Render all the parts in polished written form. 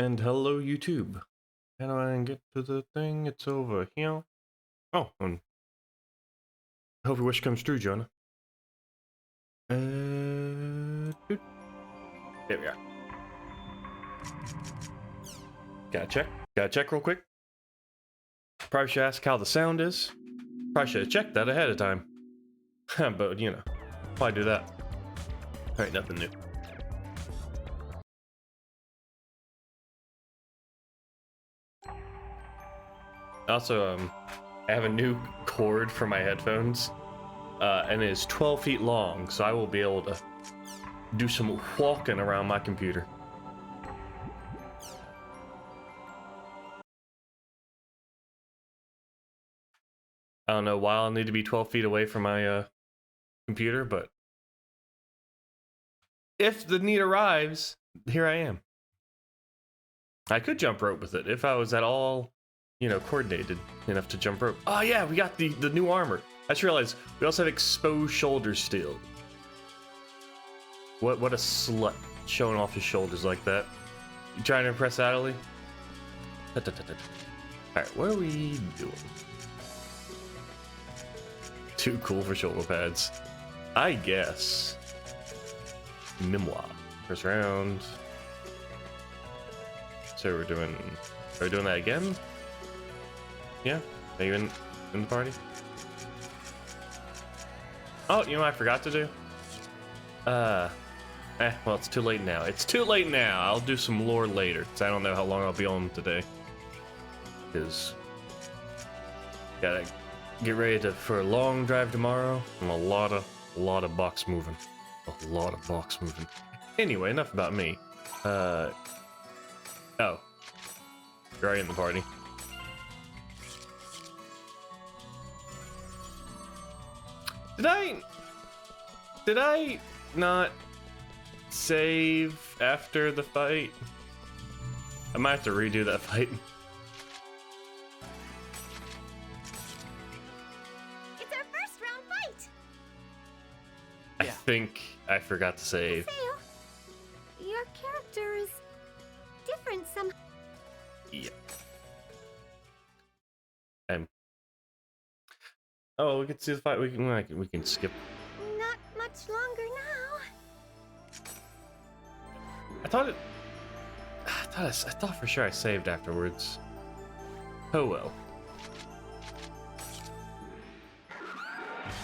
And hello, YouTube. How do I get to the thing? It's over here. Oh, hope your wish comes true, Jonah. There we are. Gotta check real quick. Probably should ask how the sound is. Probably should have checked that ahead of time. But, you know, why do that? Alright, nothing new. Also, I have a new cord for my headphones, and it is 12 feet long, so I will be able to do some walking around my computer. I don't know why I'll need to be 12 feet away from my computer, but if the need arrives, here I am. I could jump rope with it if I was at all, you know, coordinated enough to jump rope. Oh yeah, we got the new armor. I just realized we also have exposed shoulders still. What a slut showing off his shoulders like that. You trying to impress Adelie? Alright, what are we doing? Too cool for shoulder pads. I guess. Memoir. First round. So are we doing that again? Yeah? Are you in the party? Oh, you know what I forgot to do? Well, it's too late now. It's too late now. I'll do some lore later, because I don't know how long I'll be on today. Because gotta get ready for a long drive tomorrow, and a lot of box moving. A lot of box moving. Anyway, enough about me. Oh. You're already in the party. Did I not save after the fight? I might have to redo that fight. It's our first round fight. I think I forgot to save. Sail, your character is different somehow. Yeah. Oh, we can see the fight. We can skip. Not much longer now. I thought for sure I saved afterwards. Oh well.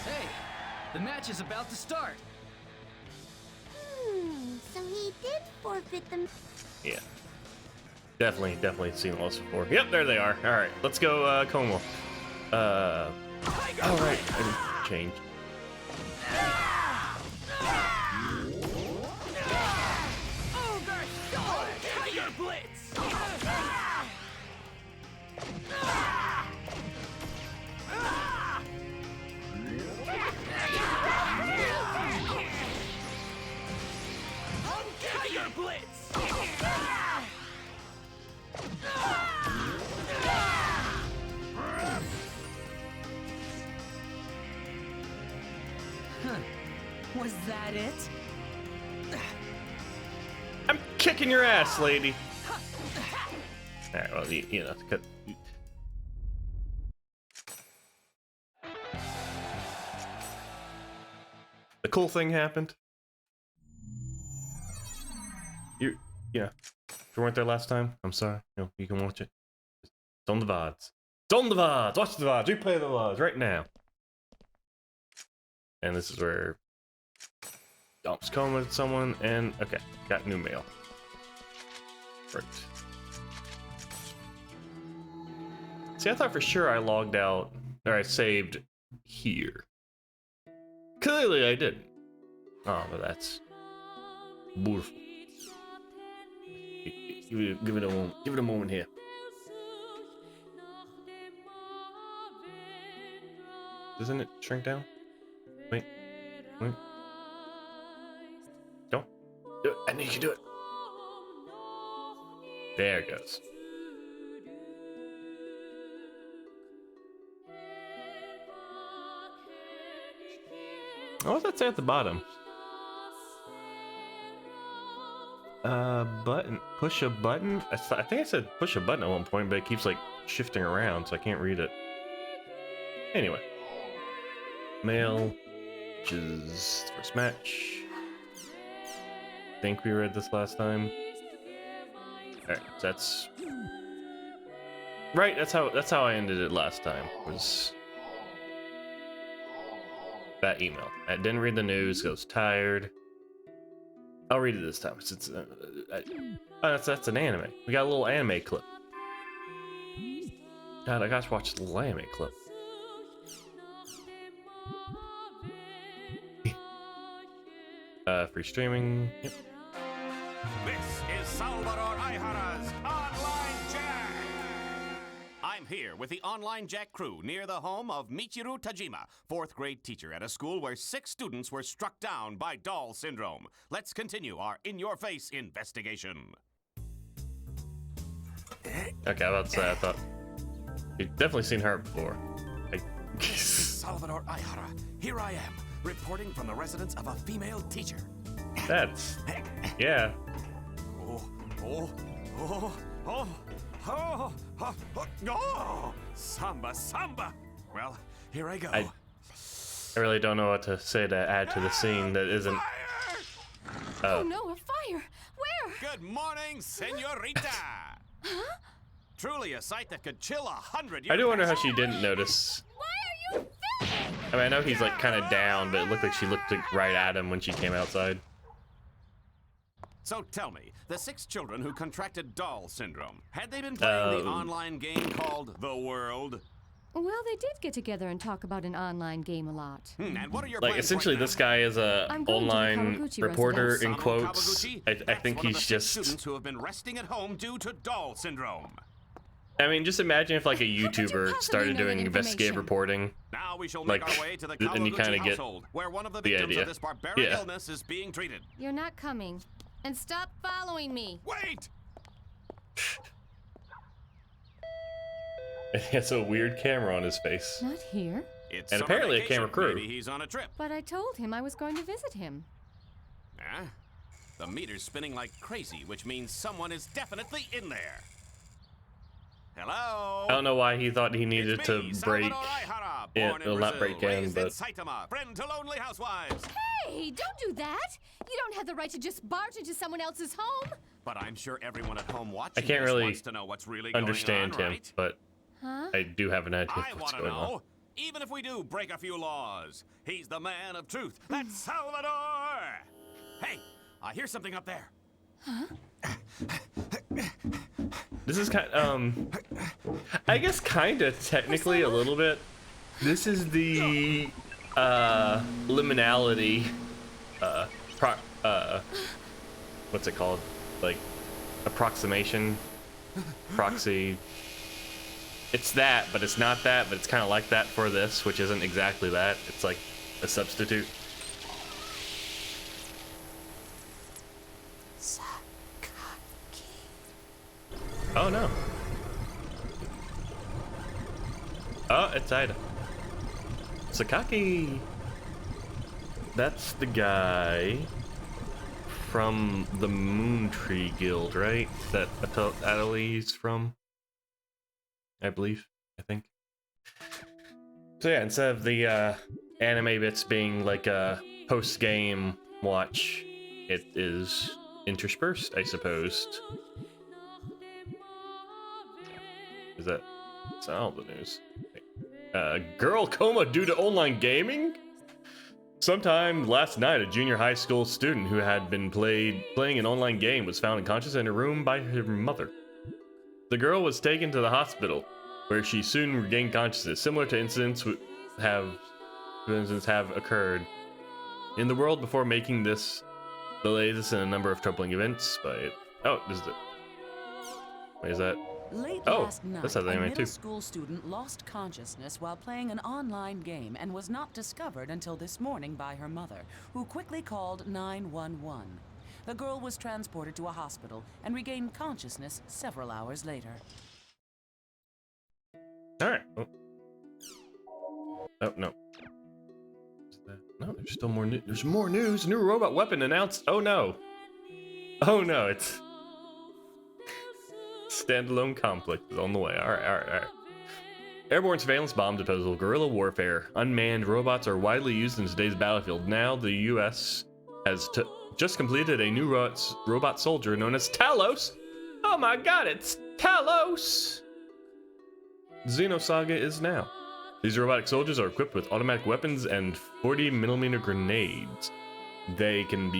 Hey, the match is about to start. So he did forfeit them. Yeah. Definitely seen those before. Yep, there they are. All right, let's go, Como. All right, I didn't change. Tiger Blitz! Tiger Blitz! Was that it? I'm kicking your ass, lady. All right, well, you know, cut. The cool thing happened. Yeah. If you weren't there last time, I'm sorry. You know, you can watch it. It's on the VODs. It's on the VODs. Watch the VODs. Replay the VODs right now. And this is where dumps Coma with someone, and okay, got new mail. Right. See, I thought for sure I logged out, or I saved here. Clearly I didn't. Oh, but that's beautiful. Give it a moment. Give it a moment here. Doesn't it shrink down? Wait. Don't do it. I need you to do it. There it goes. Oh, what's that say at the bottom? Button. Push a button? I think I said push a button at one point, but it keeps like shifting around, so I can't read it. Anyway. Mail. Which is first match. I think we read this last time. Alright, so that's... Right, that's how I ended it last time, was... that email. I didn't read the news, I was tired. I'll read it this time. Oh, that's an anime. We got a little anime clip. God, I gotta watch the little anime clip. Free streaming. Yep. This is Salvador Aihara's Online Jack! I'm here with the Online Jack crew near the home of Michiru Tajima, 4th grade teacher at a school where 6 students were struck down by doll syndrome. Let's continue our in-your-face investigation. Okay, I was about to say, I thought you've definitely seen her before. Salvador Aihara, here I am, reporting from the residence of a female teacher. That's... yeah. Oh, samba. Well, here I go. I really don't know what to say to add to the scene that isn't... Oh no, a fire! Where? Good morning, senorita. Truly a sight that could chill 100 years. I do wonder how she didn't notice. Why are you filming? I mean, I know he's like kind of down, but it looked like she looked like right at him when she came outside. So tell me, the 6 children who contracted doll syndrome, had they been playing the online game called The World? Well, they did get together and talk about an online game a lot. And what are your Like, plans essentially, right this now? guy is a I'm going to the online Kawaguchi reporter residence. in Samu quotes. Kawaguchi? I That's think one of the he's 6 just... students who have been resting at home due to doll syndrome. I mean, just imagine if like a YouTuber possibly started know that doing investigative information? reporting. Now we shall Like, make our way to the and you Kawaguchi kinda get household, where one of the the victims idea. of this barbaric Yeah. illness is being treated. You're not coming. And stop following me. Wait! He has a weird camera on his face. Not here. It's And summer apparently a vacation. camera crew. Maybe he's on a trip. But I told him I was going to visit him. Huh? The meter's spinning like crazy, which means someone is definitely in there. Hello? I don't know why he thought he needed It's to me, break. Salvador Aihara, Yeah, born in well, not Brazil, break in, raised but- in Saitama, friend to lonely housewives. Hey, don't do that! You don't have the right to just barge into someone else's home! But I'm sure everyone at home watching I can't this really wants to know what's really Understand going on, him, right? but Huh? I do have an idea I of want what's to going on. know. Even if we do break a few laws, he's the man of truth. That's Salvador! Hey, I hear something up there. This is kind I guess kind of technically a little bit. This is the liminality what's it called? Like approximation, proxy. It's that, but it's not that, but it's kind of like that for this, which isn't exactly that. It's like a substitute. Oh no. Oh, it's Ida. Sakaki. That's the guy from the Moon Tree Guild, right? That Adeli's from, I believe. I think. So yeah, instead of the anime bits being like a post-game watch, it is interspersed, I suppose. Is that? That's not all the news. Girl coma due to online gaming? Sometime last night, a junior high school student who had been playing an online game was found unconscious in a room by her mother. The girl was taken to the hospital, where she soon regained consciousness. Similar to incidents have occurred in the world before, making this the latest in a number of troubling events. But oh, this is it. Wait, is that? Late Oh, last night, this has a anime middle too. school student lost consciousness while playing an online game and was not discovered until this morning by her mother, who quickly called 911. The girl was transported to a hospital and regained consciousness several hours later. All right. Oh no. Is that... No, there's still more news. There's more news. New robot weapon announced. Oh no. Oh no, it's standalone conflict is on the way. All right. Airborne surveillance bomb disposal, guerrilla warfare. Unmanned robots are widely used in today's battlefield. Now the U.S. has just completed a new robot soldier known as Talos. Oh my god, it's Talos! Xenosaga is now. These robotic soldiers are equipped with automatic weapons and 40mm grenades. They can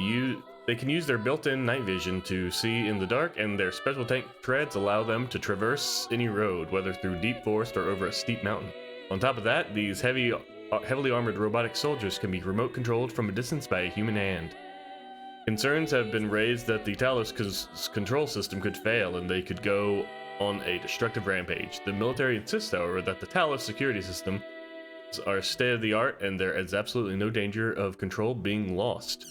use their built-in night vision to see in the dark, and their special tank treads allow them to traverse any road, whether through deep forest or over a steep mountain. On top of that, these heavily armored robotic soldiers can be remote controlled from a distance by a human hand. Concerns have been raised that the Talos control system could fail and they could go on a destructive rampage. The military insists, however, that the Talos security systems are state-of-the-art and there is absolutely no danger of control being lost.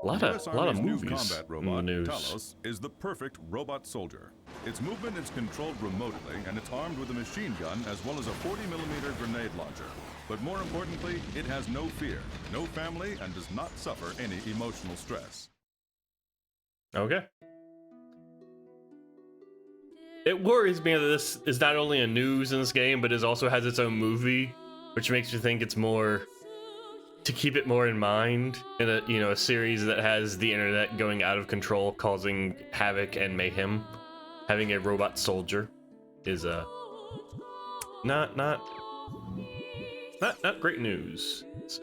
A lot of movies new combat robot, in the news. Talos, is the perfect robot soldier. Its movement is controlled remotely, and it's armed with a machine gun as well as a 40mm grenade launcher. But more importantly, it has no fear, no family, and does not suffer any emotional stress. Okay. It worries me that this is not only a news in this game, but it also has its own movie, which makes me think it's more to keep it more in mind in a series that has the internet going out of control, causing havoc and mayhem. Having a robot soldier is not great news. Let's see.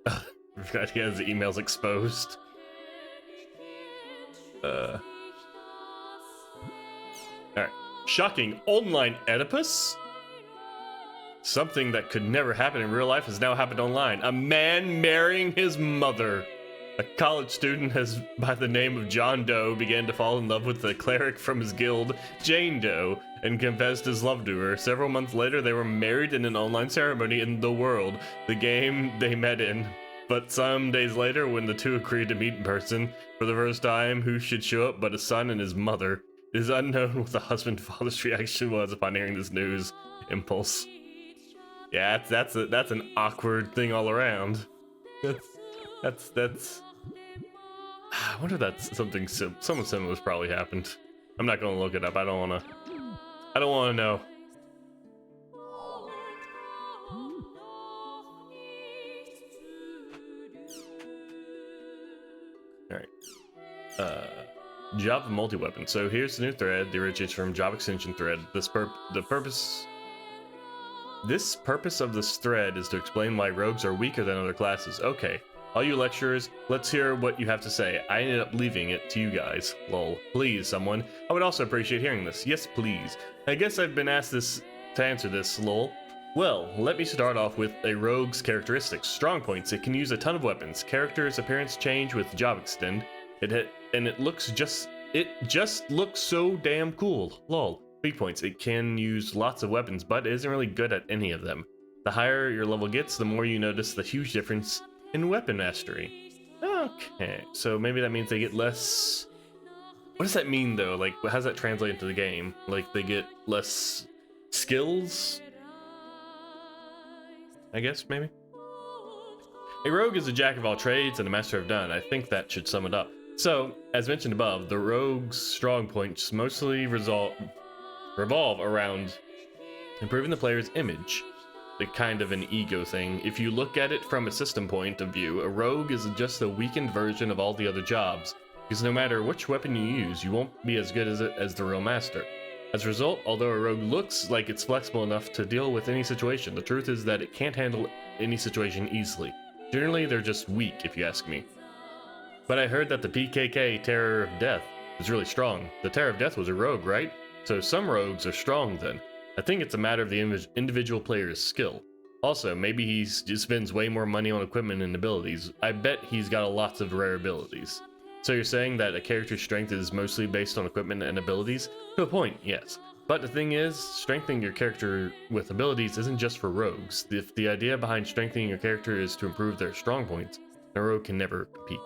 I forgot he has the emails exposed. Alright. Shocking online Oedipus? Something that could never happen in real life has now happened online. A man marrying his mother. A college student by the name of John Doe began to fall in love with the cleric from his guild, Jane Doe, and confessed his love to her. Several months later, they were married in an online ceremony in The World, the game they met in. But some days later, when the two agreed to meet in person for the first time, who should show up but a son and his mother? It is unknown what the husband and father's reaction was upon hearing this news. Impulse. Yeah, that's an awkward thing all around. That's. I wonder if that's something something similar has probably happened. I'm not gonna look it up. I don't wanna know. All right. Java multi-weapon. So here's the new thread. The originates from Java extension thread. The purpose of this thread is to explain why rogues are weaker than other classes. Okay, all you lecturers, let's hear what you have to say. I ended up leaving it to you guys. Lol. Please, someone. I would also appreciate hearing this. Yes, please. I guess I've been asked to answer this, lol. Well, let me start off with a rogue's characteristics. Strong points. It can use a ton of weapons. Character's appearance change with Java extend. It just looks so damn cool. Lol. Weak points. It can use lots of weapons, but it isn't really good at any of them. The higher your level gets, the more you notice the huge difference in weapon mastery. Okay, so maybe that means they get less... What does that mean, though? Like, how does that translate into the game? Like, they get less skills? I guess, maybe? A rogue is a jack of all trades and a master of none. I think that should sum it up. So, as mentioned above, the rogue's strong points mostly revolve around improving the player's image. The kind of an ego thing. If you look at it from a system point of view, a rogue is just a weakened version of all the other jobs, because no matter which weapon you use, you won't be as good as the real master. As a result, although a rogue looks like it's flexible enough to deal with any situation, the truth is that it can't handle any situation easily. Generally, they're just weak, if you ask me. But I heard that the PKK Terror of Death is really strong. The Terror of Death was a rogue, right? So some rogues are strong then. I think it's a matter of the individual player's skill. Also, maybe he just spends way more money on equipment and abilities. I bet he's got lots of rare abilities. So you're saying that a character's strength is mostly based on equipment and abilities? To a point, yes. But the thing is, strengthening your character with abilities isn't just for rogues. If the idea behind strengthening your character is to improve their strong points, a rogue can never compete.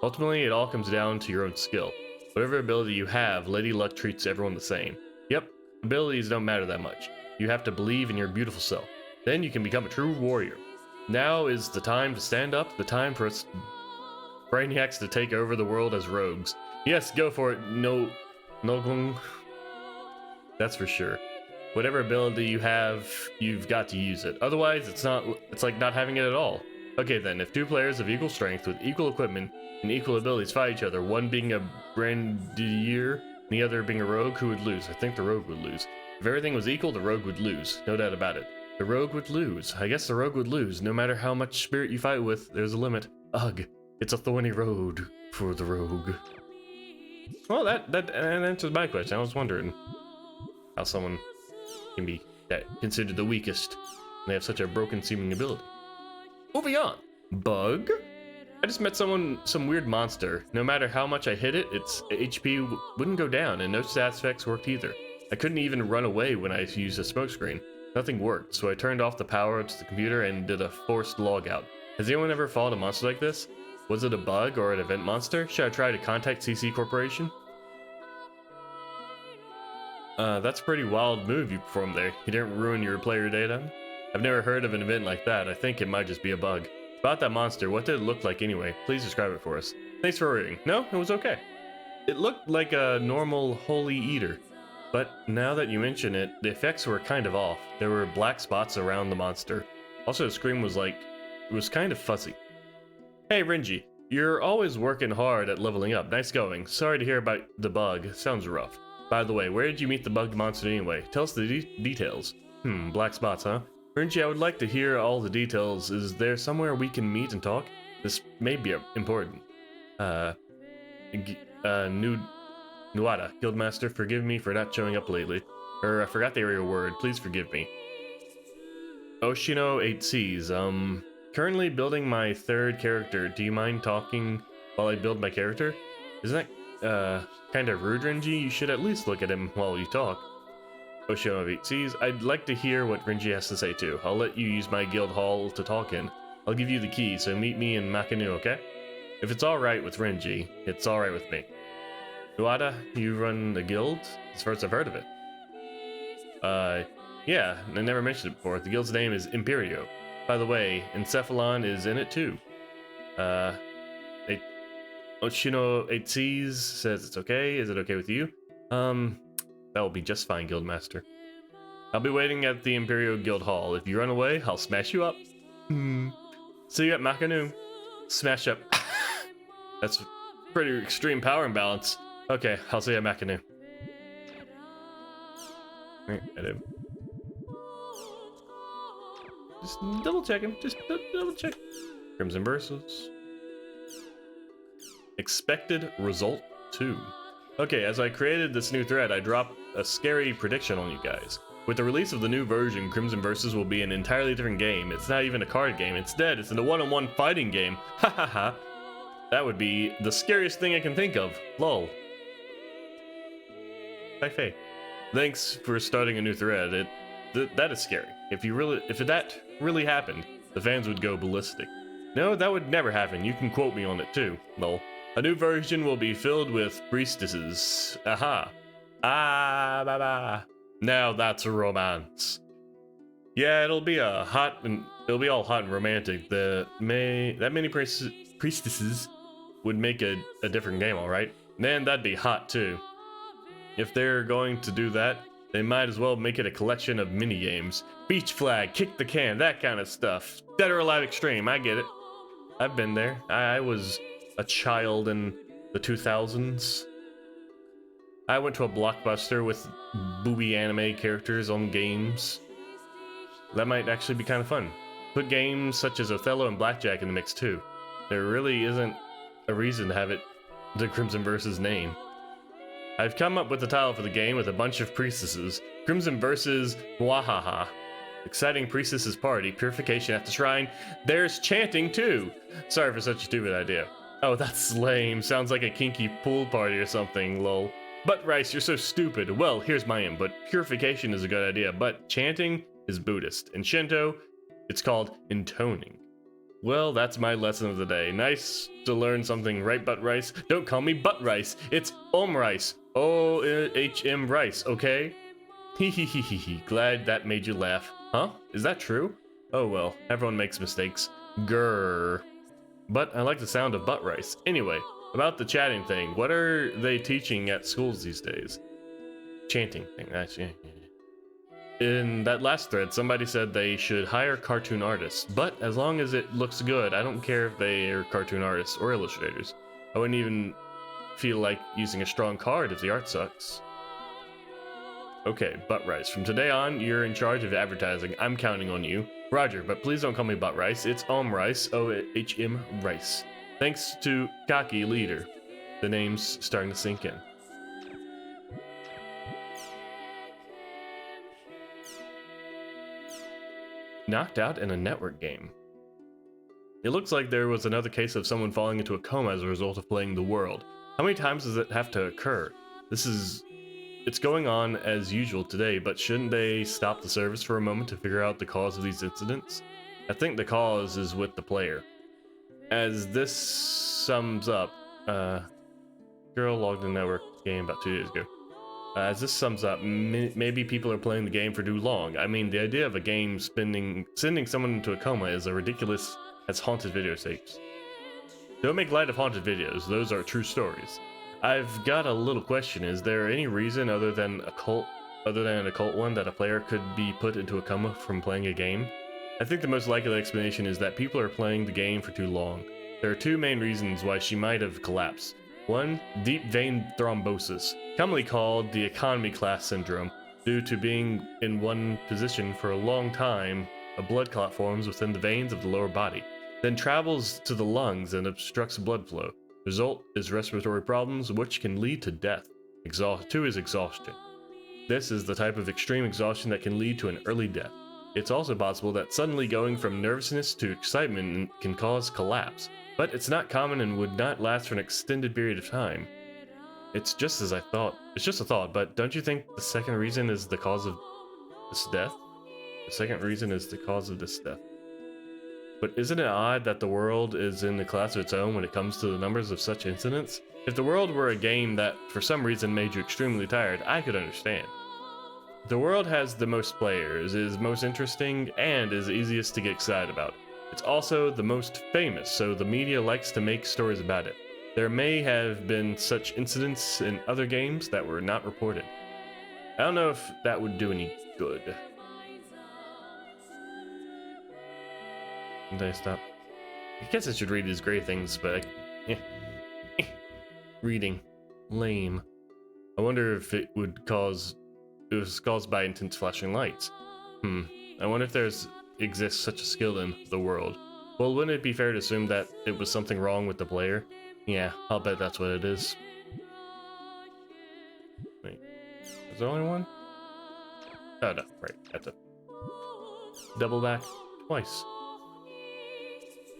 Ultimately, it all comes down to your own skill. Whatever ability you have, Lady Luck treats everyone the same. Yep, abilities don't matter that much. You have to believe in your beautiful self. Then you can become a true warrior. Now is the time to stand up, the time for us brainiacs to take over the world as rogues. Yes, go for it, Nogung. That's for sure. Whatever ability you have, you've got to use it. Otherwise, it's like not having it at all. Okay then, if two players of equal strength with equal equipment and equal abilities fight each other, one being a brandier and the other being a rogue, who would lose? I think the rogue would lose. If everything was equal, the rogue would lose. No doubt about it. The rogue would lose. I guess the rogue would lose. No matter how much spirit you fight with, there's a limit. Ugh. It's a thorny road for the rogue. Well, that answers my question. I was wondering how someone can be considered the weakest and they have such a broken seeming ability. Moving on. Bug? I just met some weird monster. No matter how much I hit it, its HP wouldn't go down and no stats effects worked either. I couldn't even run away when I used a smokescreen. Nothing worked, so I turned off the power to the computer and did a forced logout. Has anyone ever fought a monster like this? Was it a bug or an event monster? Should I try to contact CC Corporation? That's a pretty wild move you performed there. You didn't ruin your player data? I've never heard of an event like that. I think it might just be a bug. About that monster, what did it look like anyway? Please describe it for us. Thanks for reading. No, it was okay. It looked like a normal holy eater. But now that you mention it, the effects were kind of off. There were black spots around the monster. Also, the screen was it was kind of fuzzy. Hey Renji, you're always working hard at leveling up. Nice going. Sorry to hear about the bug. Sounds rough. By the way, where did you meet the bug monster anyway? Tell us the details. Black spots, huh? Renji, I would like to hear all the details. Is there somewhere we can meet and talk? This may be important. Nuada, Guildmaster, forgive me for not showing up lately. I forgot the area word. Please forgive me. Oshino 8Cs. Currently building my third character. Do you mind talking while I build my character? Isn't that, kind of rude, Renji? You should at least look at him while you talk. Oshino 8Cs. I'd like to hear what Renji has to say too. I'll let you use my guild hall to talk in. I'll give you the key, so meet me in Makanu, okay? If it's alright with Renji, it's alright with me. Nuada, you run a guild? It's the first I've heard of it. Yeah, I never mentioned it before. The guild's name is Imperio. By the way, Encephalon is in it too. Oshino 8Cs says it's okay. Is it okay with you? That will be just fine, Guildmaster. I'll be waiting at the Imperio Guild Hall. If you run away, I'll smash you up. See you at Makanu. Smash up. That's pretty extreme power imbalance. Okay, I'll see you at Makanu. Alright, I did. Just double checking. Just double check. Crimson Versus. Expected result 2. Okay, as I created this new thread, I dropped a scary prediction on you guys. With the release of the new version, Crimson Versus will be an entirely different game. It's not even a card game. Instead, it's a one-on-one fighting game. Ha ha ha. That would be the scariest thing I can think of. Lol. Hi, Faye. Thanks for starting a new thread. That is scary. If that really happened, the fans would go ballistic. No, that would never happen. You can quote me on it too. Lol. A new version will be filled with priestesses. Aha. Ah, ba ba. Now that's a romance. Yeah, it'll be all hot and romantic. That many priestesses would make a different game, all right? Man, that'd be hot too. If they're going to do that, they might as well make it a collection of mini games. Beach flag, kick the can, that kind of stuff. Dead or Alive Extreme, I get it. I've been there. I was a child in the 2000s. I went to a Blockbuster with booby anime characters on games. That might actually be kind of fun. Put games such as Othello and Blackjack in the mix too. There really isn't a reason to have it the Crimson Versus name. I've come up with the title for the game with a bunch of priestesses. Crimson Versus Mwahaha. Exciting priestesses party, purification at the shrine. There's chanting too. Sorry for such a stupid idea. Oh, that's lame. Sounds like a kinky pool party or something, lol. But Rice, you're so stupid. Well, here's my input. Purification is a good idea, but chanting is Buddhist. In Shinto, it's called intoning. Well, that's my lesson of the day. Nice to learn something, right, Butt Rice? Don't call me Butt Rice. It's Rice. O-H-M Rice, okay? Hee. Glad that made you laugh. Huh? Is that true? Oh well, everyone makes mistakes. Grrr. but I like the sound of butt rice. Anyway, about the chatting thing, what are they teaching at schools these days? Chanting thing, that's yeah. In that last thread, somebody said they should hire cartoon artists, but as long as it looks good, I don't care if they are cartoon artists or illustrators. I wouldn't even feel like using a strong card if the art sucks. Okay, Butt Rice. From today on, you're in charge of advertising. I'm counting on you. Roger, but please don't call me Butt Rice. It's Rice, O-H-M Rice. Thanks to Kaki Leader. The name's starting to sink in. Knocked out in a network game. It looks like there was another case of someone falling into a coma as a result of playing The World. How many times does it have to occur? It's going on as usual today, but shouldn't they stop the service for a moment to figure out the cause of these incidents? I think the cause is with the player. As this sums up, girl logged in network game about 2 days ago. As this sums up, maybe people are playing the game for too long. I mean, the idea of a game sending someone into a coma is as ridiculous as haunted videotapes. Don't make light of haunted videos, those are true stories. I've got a little question. Is there any reason other than an occult one that a player could be put into a coma from playing a game? I think the most likely explanation is that people are playing the game for too long. There are two main reasons why she might have collapsed. One, deep vein thrombosis, commonly called the economy class syndrome. Due to being in one position for a long time, a blood clot forms within the veins of the lower body, then travels to the lungs and obstructs blood flow. Result is respiratory problems, which can lead to death. Two is exhaustion. This is the type of extreme exhaustion that can lead to an early death. It's also possible that suddenly going from nervousness to excitement can cause collapse, but it's not common and would not last for an extended period of time. It's just as I thought. It's just a thought, but don't you think the second reason is the cause of this death? The second reason is the cause of this death. But isn't it odd that the world is in a class of its own when it comes to the numbers of such incidents? If the world were a game that for some reason made you extremely tired, I could understand. The world has the most players, is most interesting, and is easiest to get excited about. It's also the most famous, so the media likes to make stories about it. There may have been such incidents in other games that were not reported. I don't know if that would do any good. Did I stop? I guess I should read these gray things, but reading. Lame. I wonder if it was caused by intense flashing lights. I wonder if exists such a skill in the world. Well, wouldn't it be fair to assume that it was something wrong with the player? Yeah, I'll bet that's what it is. Wait, is there only one? Oh no, right, have to double back twice.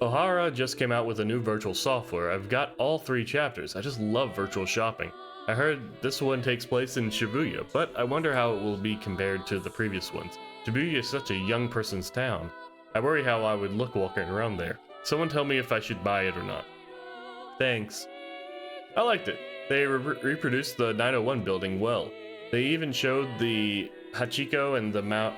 Ohara just came out with a new virtual software. I've got all 3 chapters. I just love virtual shopping. I heard this one takes place in Shibuya, but I wonder how it will be compared to the previous ones. Shibuya is such a young person's town. I worry how I would look walking around there. Someone tell me if I should buy it or not. Thanks. I liked it. They reproduced the 901 building well. They even showed the Hachiko and the Maui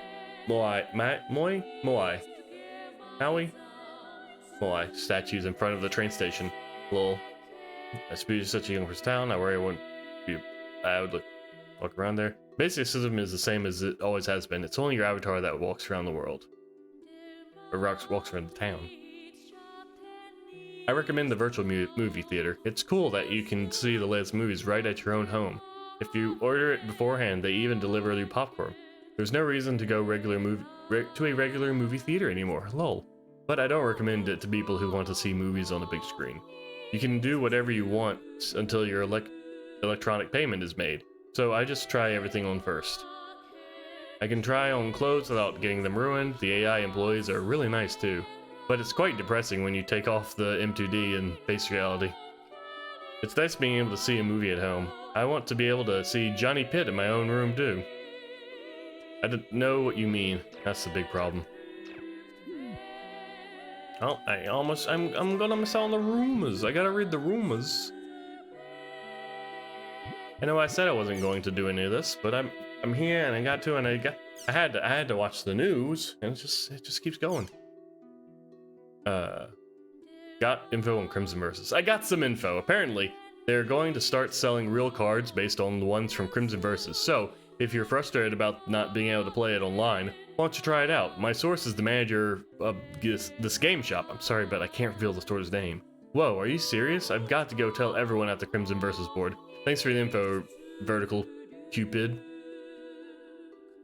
statues in front of the train station. Lol. I suppose such a young person's town. I worry I would walk around there. Basic system is the same as it always has been. It's only your avatar that walks around the world. Or walks around the town. I recommend the virtual movie theater. It's cool that you can see the latest movies right at your own home. If you order it beforehand, they even deliver you popcorn. There's no reason to go to a regular movie theater anymore. Lol. But I don't recommend it to people who want to see movies on a big screen. You can do whatever you want until your electronic payment is made, so I just try everything on first. I can try on clothes without getting them ruined. The AI employees are really nice too, but it's quite depressing when you take off the M2D and face reality. It's nice being able to see a movie at home. I want to be able to see Johnny Pitt in my own room too. I don't know what you mean. That's the big problem. Oh, I'm gonna miss out on the rumors. I gotta read the rumors. I know I said I wasn't going to do any of this, but I'm here and I got to, and I had to watch the news, and it just keeps going. Got got info on Crimson Versus. I got some info. Apparently, they're going to start selling real cards based on the ones from Crimson Versus. So, if you're frustrated about not being able to play it online, why don't you try it out? My source is the manager of this game shop. I'm sorry, but I can't reveal the store's name. Whoa, are you serious? I've got to go tell everyone at the Crimson Versus board. Thanks for the info, Vertical Cupid.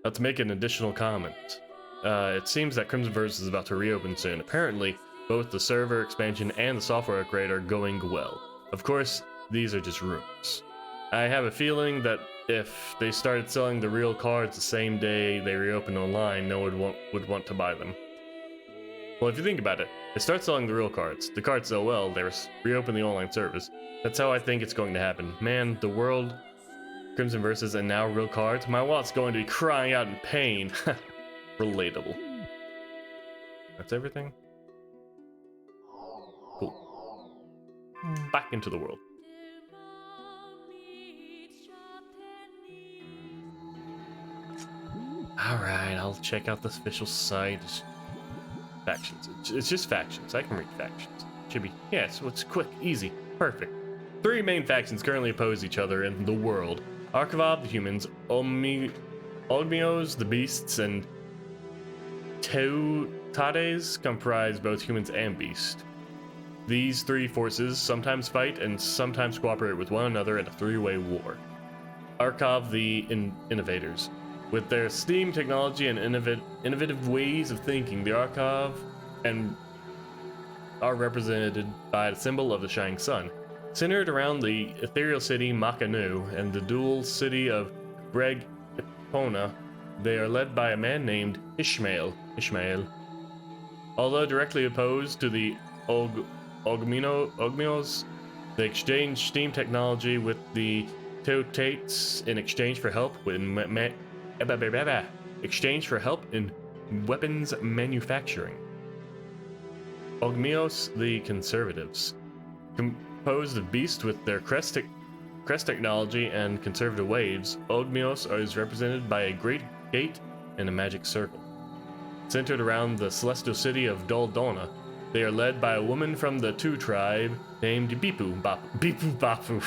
To make an additional comment. It seems that Crimson Versus is about to reopen soon. Apparently, both the server expansion and the software upgrade are going well. Of course, these are just rumors. I have a feeling that if they started selling the real cards the same day they reopened online, no one would want to buy them. Well, if you think about it, they start selling the real cards. The cards sell well, they reopen the online service. That's how I think it's going to happen. Man, the world, Crimson Versus, and now real cards. My wallet's going to be crying out in pain. Relatable. That's everything? Cool. Back into the world. Alright, I'll check out this official site. Factions. It's just factions. I can read factions. Should be. Yeah, so it's quick, easy, perfect. 3 main factions currently oppose each other in the world. Archivab, the humans, Ogmios, the beasts, and Teutades comprise both humans and beasts. These 3 forces sometimes fight and sometimes cooperate with one another in a 3-way war. Archiv, the innovators. With their steam technology and innovative ways of thinking, the Archive are represented by the symbol of the shining sun. Centered around the ethereal city Makanu and the dual city of Breg Ipona, they are led by a man named Ishmael. Although directly opposed to the Ogmios, they exchange steam technology with the Teutates in exchange for help in weapons manufacturing. Ogmios, the conservatives, composed of beasts with their crest technology and conservative waves. Ogmios is represented by a great gate and a magic circle. Centered around the celestial city of Doldona, they are led by a woman from the Tu tribe named Bipu Bapu.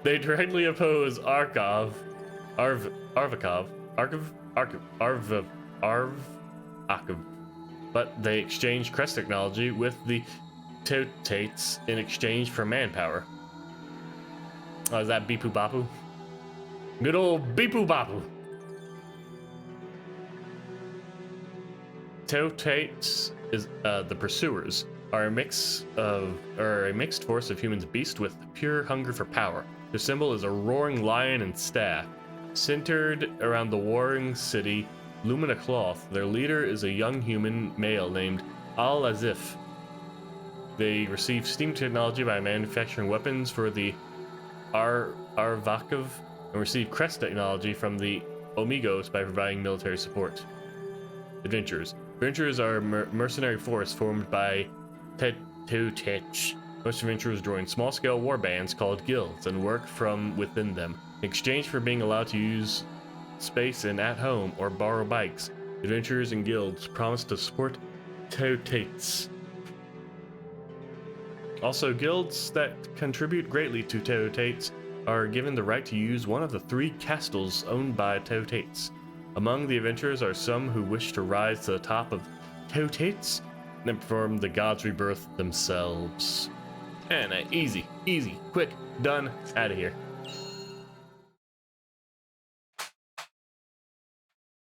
They directly oppose Arvakov, but they exchange crest technology with the Teutates in exchange for manpower. Oh, is that Bipu Bapu? Good old Bipu Bapu. Teutates is the pursuers are a mixed force of humans and beasts with pure hunger for power. Their symbol is a roaring lion and staff. Centered around the warring city Lumina Cloth, their leader is a young human male named Al-Azif. They receive steam technology by manufacturing weapons for the Arvakov and receive crest technology from the Omigos by providing military support. Adventurers. Adventurers are a mercenary force formed by Teutech. Most adventurers join small-scale war bands called guilds and work from within them. In exchange for being allowed to use space and at home or borrow bikes, adventurers and guilds promise to support Teutates. Also, guilds that contribute greatly to Teutates are given the right to use one of the 3 castles owned by Teutates. Among the adventurers are some who wish to rise to the top of Teutates and perform the gods' rebirth themselves. And easy, quick, done, out of here.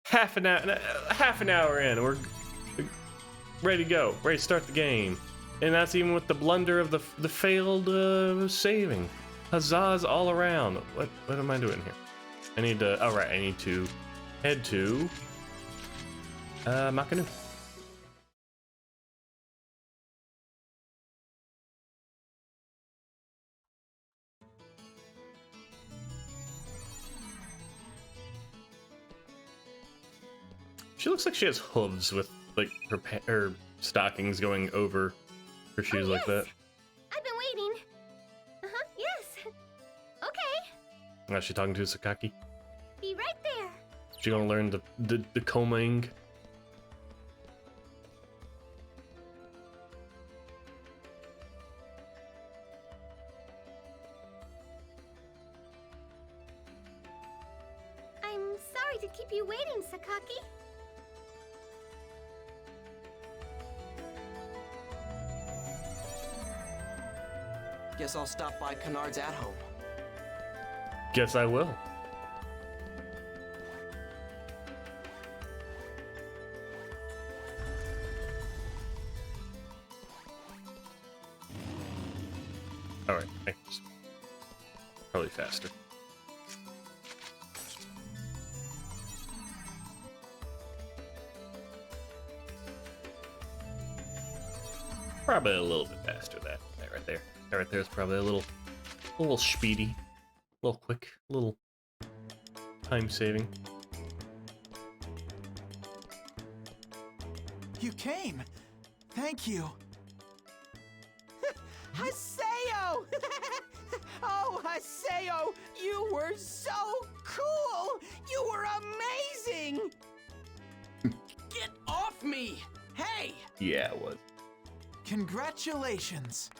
Half an hour in, we're ready to go, ready to start the game. And that's even with the blunder of the failed saving. Huzzahs all around. What am I doing here? I need to, oh right, I need to head to Makanu. She looks like she has hooves with like her stockings going over her shoes like that. I've been waiting. Yes. Okay. Oh, she's talking to Sakaki. Be right there. She gonna learn the combing. keep you waiting, Sakaki. Guess I'll stop by Kennard's at home. Guess I will. Alright, thanks. Probably faster. Probably a little bit faster. That right there. That right there is probably a little speedy, a little quick, a little time saving. You came. Thank you. Haseo! Oh, Haseo, you were so cool! You were amazing! Get off me! Hey! Yeah, it was. Congratulations.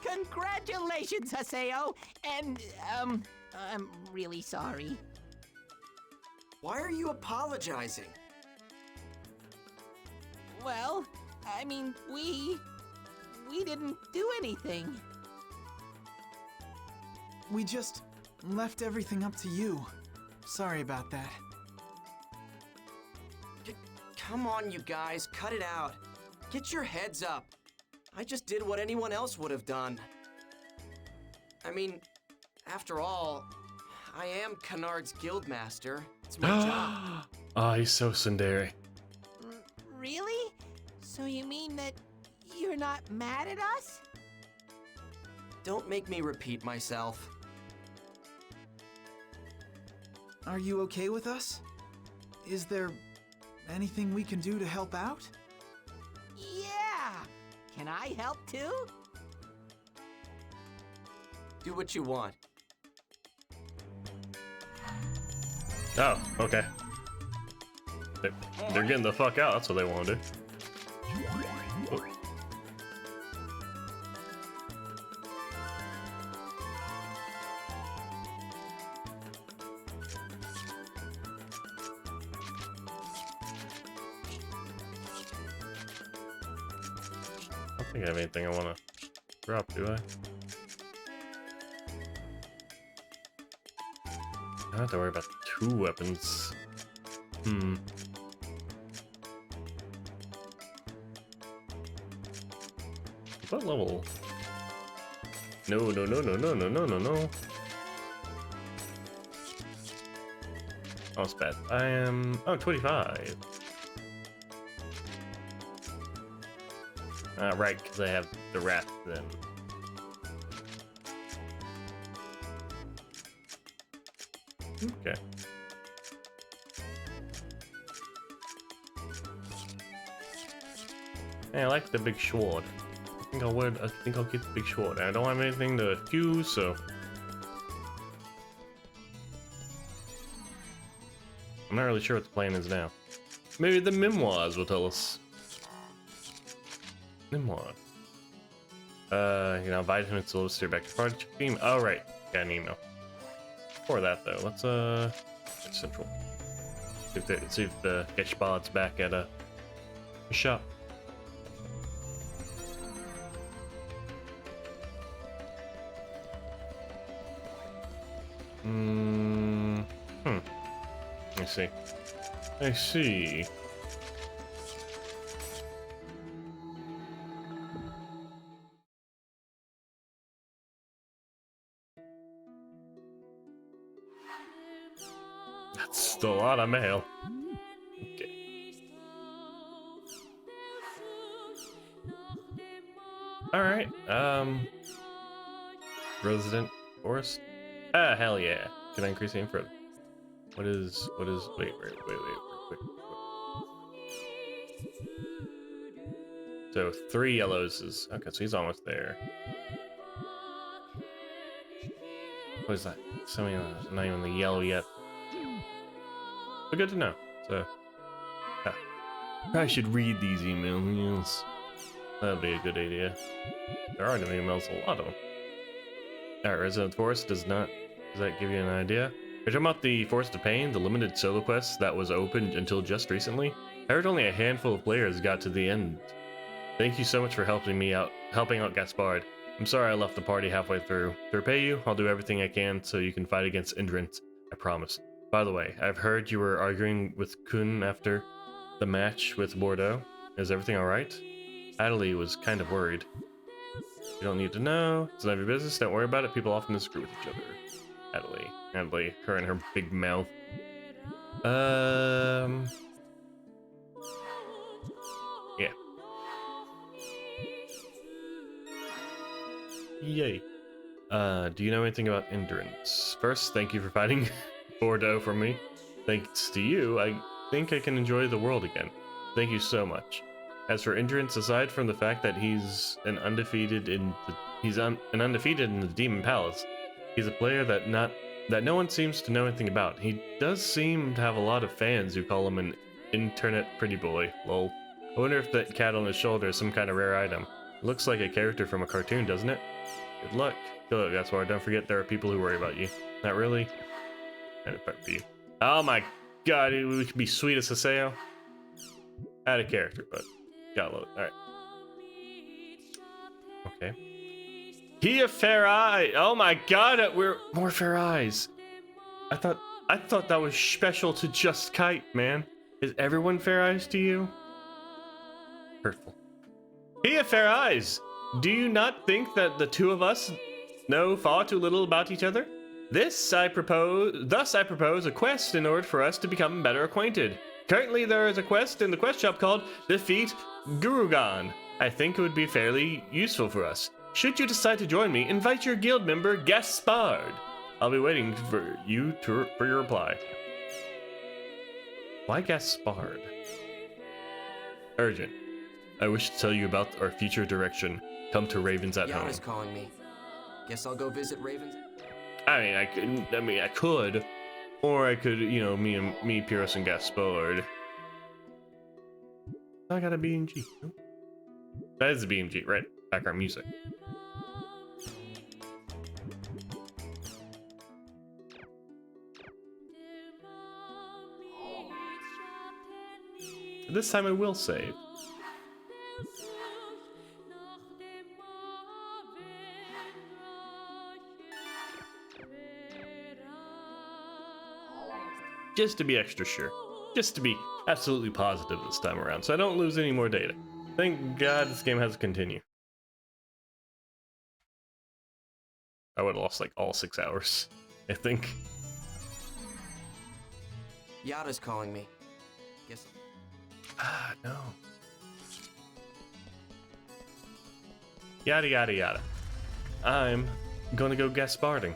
Congratulations, Haseo! And, I'm really sorry. Why are you apologizing? Well, I mean, we didn't do anything. We just left everything up to you. Sorry about that. Come on, you guys, cut it out. Get your heads up. I just did what anyone else would have done. I mean, after all, I am Kennard's guildmaster. It's my job. Oh, he's so tsundere. Really? So you mean that you're not mad at us? Don't make me repeat myself. Are you okay with us? Is there anything we can do to help out? Yeah! Can I help too? Do what you want. Oh, okay. They're getting the fuck out. That's what they want to do. Oh. I don't think I have anything I want to drop, do I? I don't have to worry about 2 weapons. What level? No. Oh, it's bad. I am... Oh, 25. Right, because I have the Wrath then. Okay. Hey, I like the big sword. I think I'll get the big sword. I don't have anything to fuse, so I'm not really sure what the plan is now. Maybe the memoirs will tell us. Memoir. Invite him to steer back to Project Beam. Oh, right. Got an email. Before that, though, let's, Central. See if the Getchbot's back at a shop. I see. That's still a lot of mail. Okay. Alright, Resident Forest? Ah, hell yeah. Can I increase the info? What is, wait, quick. So 3 yellows is, okay, so he's almost there. What is that? Something not even the yellow yet. But good to know. So, I should read these emails. That'd be a good idea. There are no emails, a lot of them. Alright, Resident Forest does that give you an idea? You're talking about the Forest of Pain, the limited solo quest that was open until just recently? I heard only a handful of players got to the end. Thank you so much for helping out Gaspard. I'm sorry I left the party halfway through. To repay you, I'll do everything I can so you can fight against Indrins. I promise. By the way, I've heard you were arguing with Kun after the match with Bordeaux. Is everything alright? Adelie was kind of worried. You don't need to know. It's none of your business. Don't worry about it. People often disagree with each other. Adelie, her and her big mouth. Yeah. Yay. Do you know anything about endurance? First, thank you for fighting Bordeaux for me. Thanks to you, I think I can enjoy the world again. Thank you so much. As for endurance, aside from the fact that he's undefeated in the Demon Palace, he's a player that no one seems to know anything about. He does seem to have a lot of fans who call him an internet pretty boy. Lol. I wonder if that cat on his shoulder is some kind of rare item. It looks like a character from a cartoon, doesn't it? Good luck. Good luck, that's why. Don't forget there are people who worry about you. Not really. Kind of for you. Oh my god, we could be sweet as Saseo. Out of character, but got low. Alright. Okay. Kia Fair Eye! Oh my god, we're more Fair Eyes. I thought that was special to Just Kite, man. Is everyone Fair Eyes to you? Hurtful. Kia Fair Eyes! Do you not think that the two of us know far too little about each other? Thus I propose a quest in order for us to become better acquainted. Currently there is a quest in the quest shop called Defeat Gurugan. I think it would be fairly useful for us. Should you decide to join me, invite your guild member Gaspard. I'll be waiting for you for your reply. Why Gaspard? Urgent. I wish to tell you about our future direction. Come to Ravens at Home. Yada's calling me. Guess I'll go visit Ravens. I could, or I could, you know, me, Pierce, and Gaspard. I got a BMG. That is a BMG, right? Background music. This time I will save. Just to be extra sure. Just to be absolutely positive this time around, so I don't lose any more data. Thank God this game has to continue. I would have lost like all 6 hours, I think. Yada's calling me. Guess. Ah, no. Yada yada yada. I'm gonna go Gasparding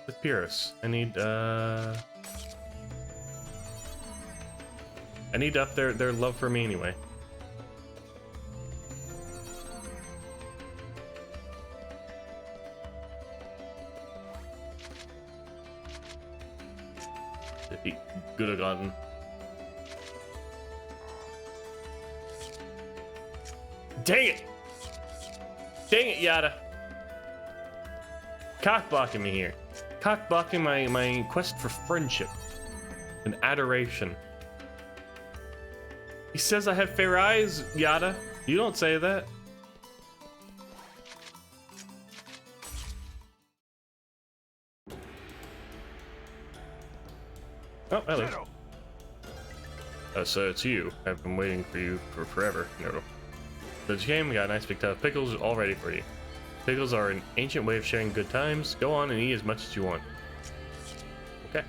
with Pyrrhus. I need to up their love for me anyway. Good have gotten. Dang it! Dang it, Yada! Cock blocking me here. Cock blocking my quest for friendship and adoration. He says I have fair eyes, Yada. You don't say that. Oh, hello. So it's you. I've been waiting for you for forever, Noodle. So you came, got a nice big tub of pickles all ready for you. Pickles are an ancient way of sharing good times. Go on and eat as much as you want. Okay.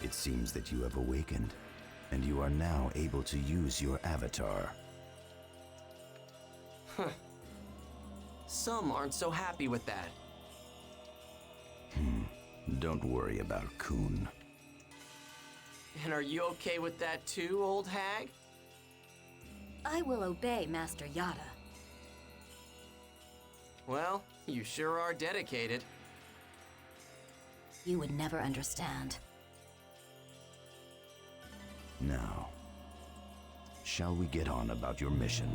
It seems that you have awakened, and you are now able to use your avatar. Huh. Some aren't so happy with that. Don't worry about Kun. And are you okay with that too, old hag? I will obey Master Yada. Well, you sure are dedicated. You would never understand. Now, shall we get on about your mission?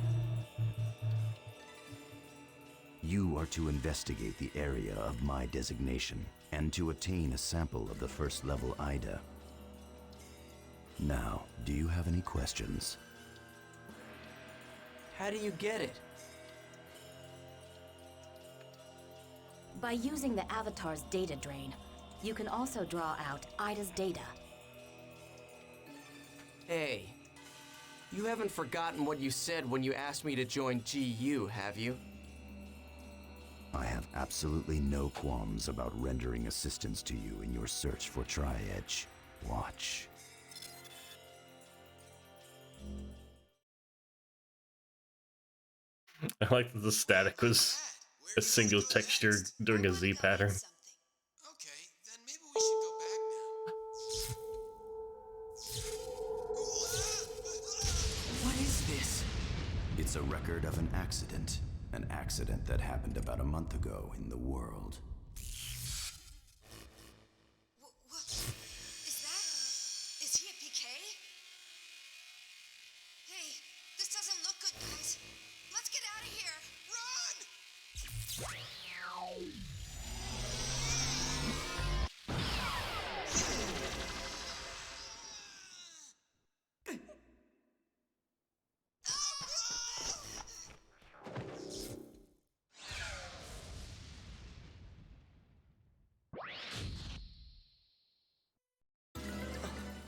You are to investigate the area of my designation and to obtain a sample of the first level Ida. Now, do you have any questions? How do you get it? By using the Avatar's data drain, you can also draw out Ida's data. Hey, you haven't forgotten what you said when you asked me to join GU, have you? I have absolutely no qualms about rendering assistance to you in your search for Tri-Edge. Watch. I like that the static was a single texture doing a Z pattern. Okay, then maybe we should go back now. What is this? It's a record of an accident that happened about a month ago in the world. What? Is he a PK? Hey, this doesn't look good, guys. Let's get out of here. Run!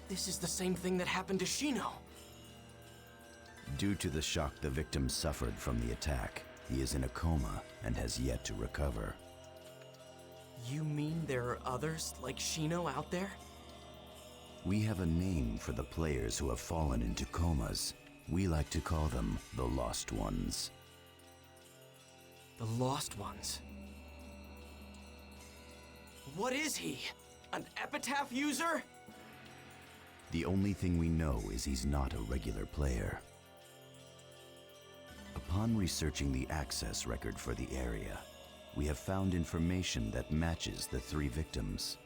This is the same thing that happened to Shino. Due to the shock the victim suffered from the attack, he is in a coma and has yet to recover. You mean there are others like Shino out there? We have a name for the players who have fallen into comas. We like to call them the Lost Ones. The Lost Ones. What is he? An epitaph user? The only thing we know is he's not a regular player. Upon researching the access record for the area, we have found information that matches the 3 victims,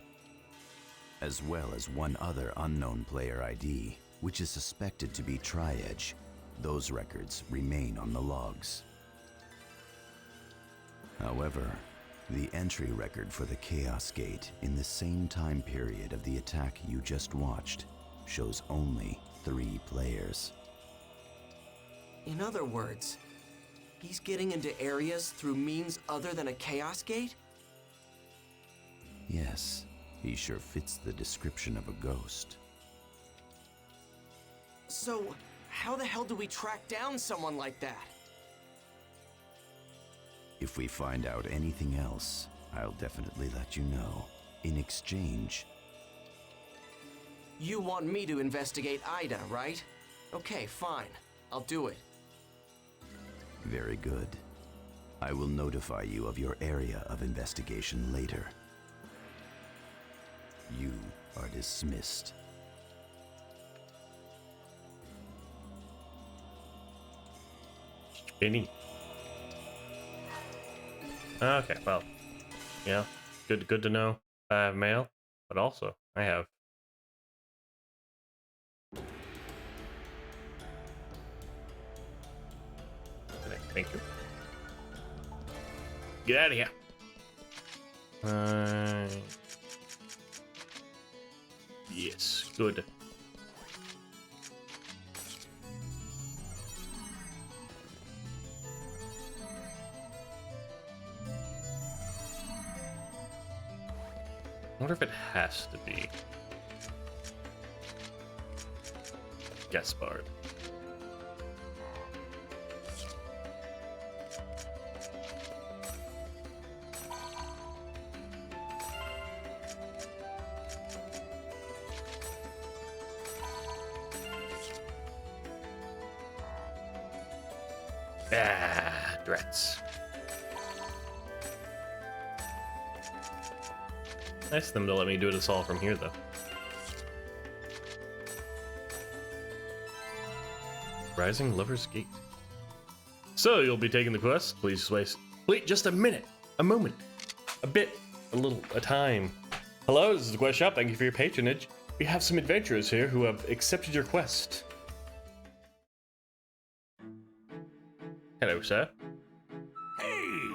as well as one other unknown player ID, which is suspected to be Tri-Edge. Those records remain on the logs. However, the entry record for the Chaos Gate in the same time period of the attack you just watched shows only 3 players. In other words, he's getting into areas through means other than a Chaos Gate? Yes, he sure fits the description of a ghost. So, how the hell do we track down someone like that? If we find out anything else, I'll definitely let you know. In exchange, You want me to investigate Ida, right? Okay, fine. I'll do it. very good. I will notify you of your area of investigation later. You are dismissed. Benny. Okay, well, yeah, good to know. I have mail, but also I have. Thank you. Get out of here. Yes, good. I wonder if it has to be Gaspard. Ah, drats. Nice of them to let me do this all from here, though. Rising Lover's Gate. So, you'll be taking the quest? Please wait just a minute. A moment. A bit. A time. Hello, this is the Quest Shop. Thank you for your patronage. We have some adventurers here who have accepted your quest. Hello, sir. Hey!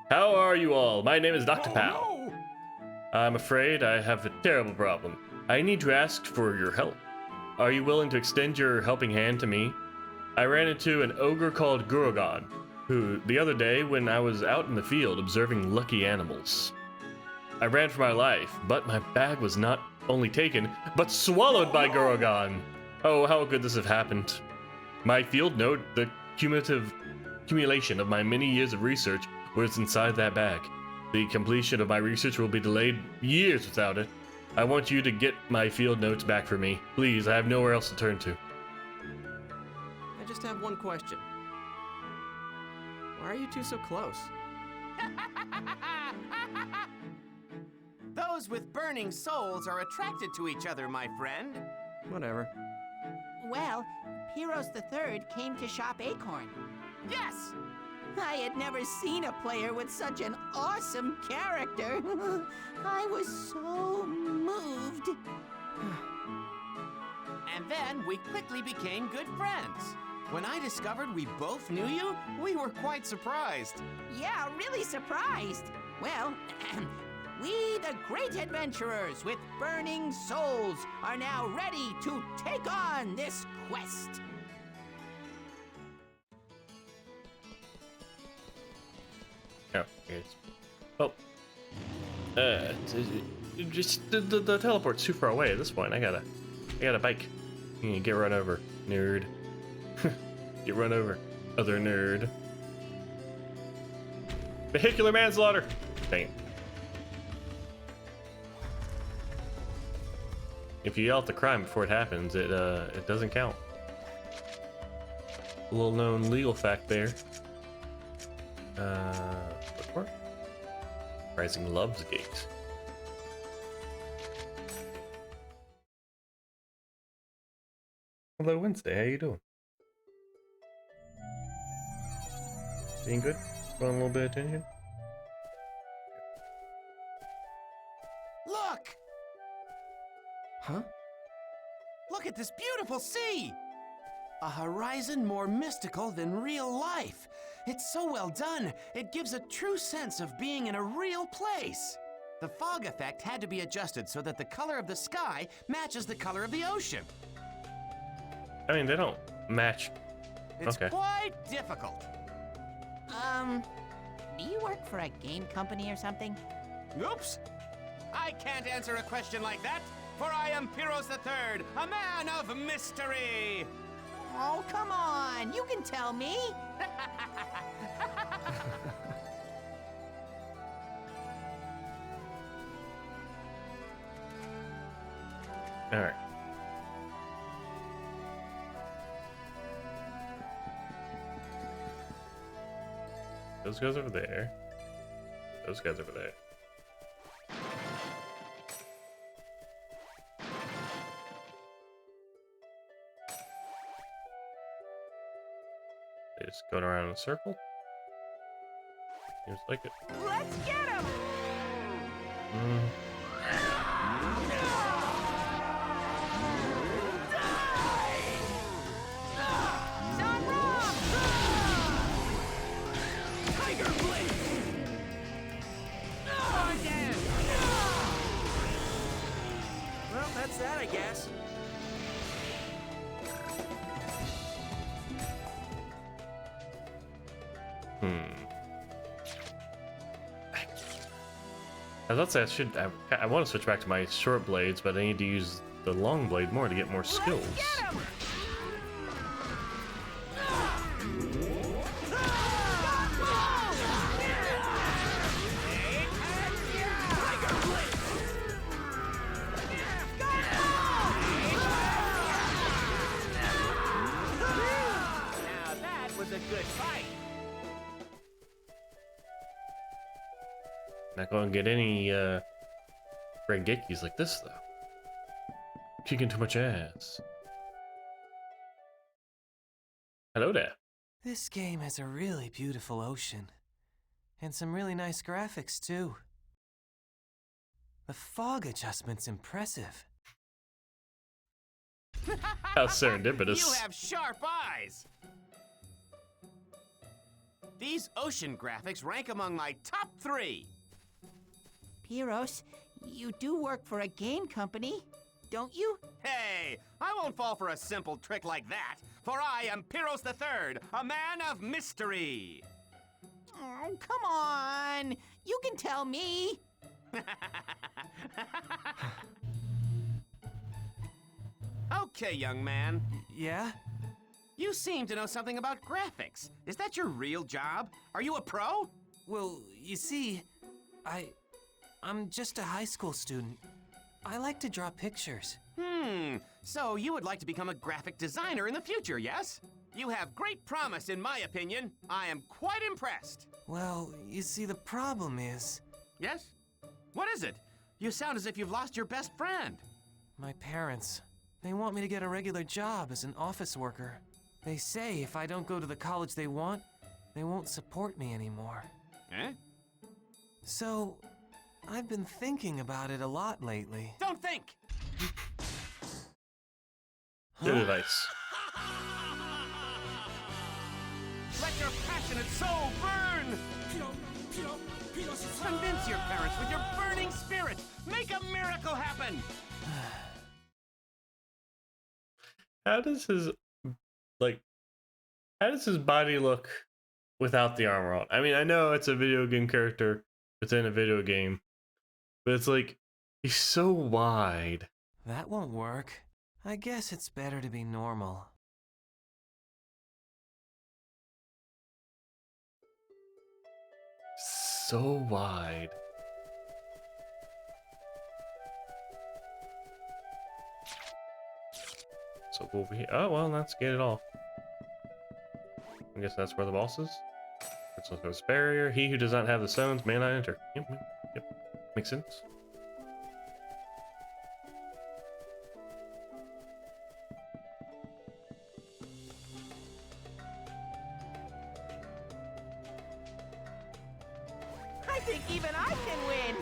How are you all? My name is Dr. Powell. I'm afraid I have a terrible problem. I need to ask for your help. Are you willing to extend your helping hand to me? I ran into an ogre called Gurogon, who, the other day when I was out in the field observing lucky animals. I ran for my life, but my bag was not only taken, but swallowed by Gurogon. Oh, how could this have happened? My field note, the accumulation of my many years of research, was inside that bag. The completion of my research will be delayed years without it. I want you to get my field notes back for me. Please, I have nowhere else to turn to. I just have one question. Why are you two so close? Those with burning souls are attracted to each other, my friend. Whatever. Well, Pyros the Third came to shop Acorn. Yes! I had never seen a player with such an awesome character. I was so moved. And then we quickly became good friends. When I discovered we both knew you, we were quite surprised. Yeah, really surprised. Well, we, the great adventurers with burning souls, are now ready to take on this quest. Oh, yes. Oh. Just the teleport's too far away at this point. I got a bike. Get run over, nerd. Get run over, other nerd. Vehicular manslaughter. Dang it. If you yell at the crime before it happens, it doesn't count. A little known legal fact there. What? Rising Love's Gate. Hello, Wednesday. How you doing? Being good? Want a little bit of attention? Look! Huh? Look at this beautiful sea! A horizon more mystical than real life. It's so well done, it gives a true sense of being in a real place. The fog effect had to be adjusted so that the color of the sky matches the color of the ocean. I mean, they don't match. It's Okay. quite difficult. Do you work for a game company or something? Oops! I can't answer a question like that, for I am Pyros the Third, a man of mystery! Oh, come on! You can tell me! Alright. Those guys over there. Those guys over there. They just going around in a circle. Seems like it. Let's get him! Tiger Blade! Well, that's that, I guess. I was about to say I want to switch back to my short blades, but I need to use the long blade more to get more skills. Now that was a good fight. Not going to get any Rengekis like this though. Kicking too much ass. Hello there. This game has a really beautiful ocean. And some really nice graphics, too. The fog adjustment's impressive. How serendipitous. You have sharp eyes. These ocean graphics rank among my top 3. Pyros, you do work for a game company, don't you? Hey, I won't fall for a simple trick like that, for I am Pyros III, a man of mystery. Oh, come on. You can tell me. Okay, young man. Yeah? You seem to know something about graphics. Is that your real job? Are you a pro? Well, you see, I'm just a high school student. I like to draw pictures. So you would like to become a graphic designer in the future, yes? You have great promise, in my opinion. I am quite impressed. Well, you see, the problem is... Yes? What is it? You sound as if you've lost your best friend. My parents. They want me to get a regular job as an office worker. They say if I don't go to the college they want, they won't support me anymore. Eh? So, I've been thinking about it a lot lately. Don't think! Good advice. Let your passionate soul burn! Convince your parents with your burning spirit! Make a miracle happen! How does his body look without the armor on? I mean, I know it's a video game character within a video game, but it's like he's so wide. That won't work. I guess it's better to be normal. So wide. So over here. Oh well, let's get it off. I guess that's where the boss is. It's also a barrier. He who does not have the stones may not enter. Yep. Makes sense. I think even I can win.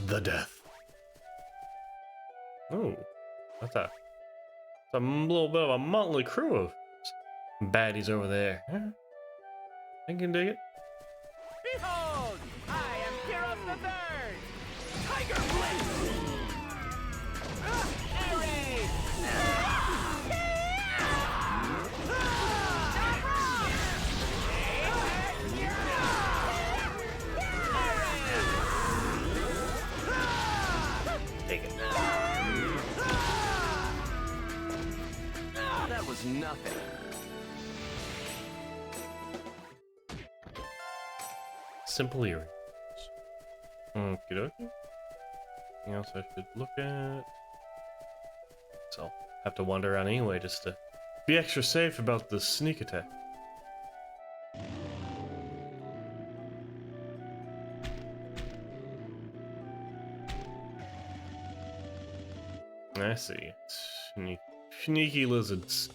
The death. Oh, that's a little bit of a motley crew of baddies over there. Huh? I can dig it. Behold! I am Pyros III! Tiger Blitz! Ares! Take it. That was nothing. Simple earrings. Okie dokie. Anything else I should look at? So I'll have to wander around anyway just to be extra safe about the sneak attack. I see. Sneaky lizards.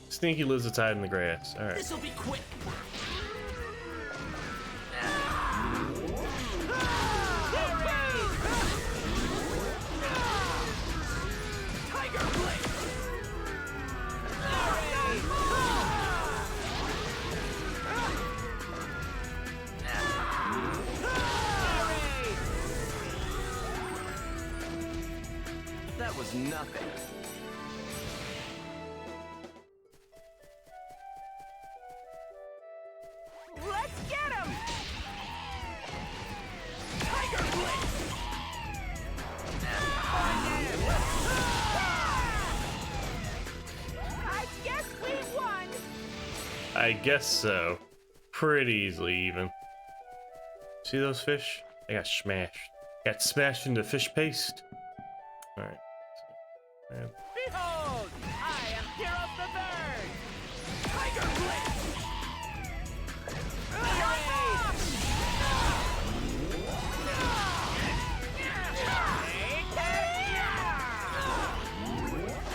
Sneaky lizards hide in the grass. Alright. This'll be quick. Tiger Blitz! That was nothing. Let's get him! Tiger Blitz! I guess we won. I guess so. Pretty easily, even. See those fish? They got smashed. Got smashed into fish paste. All right. Behold! I am Heroes the Third! Tiger Blitz!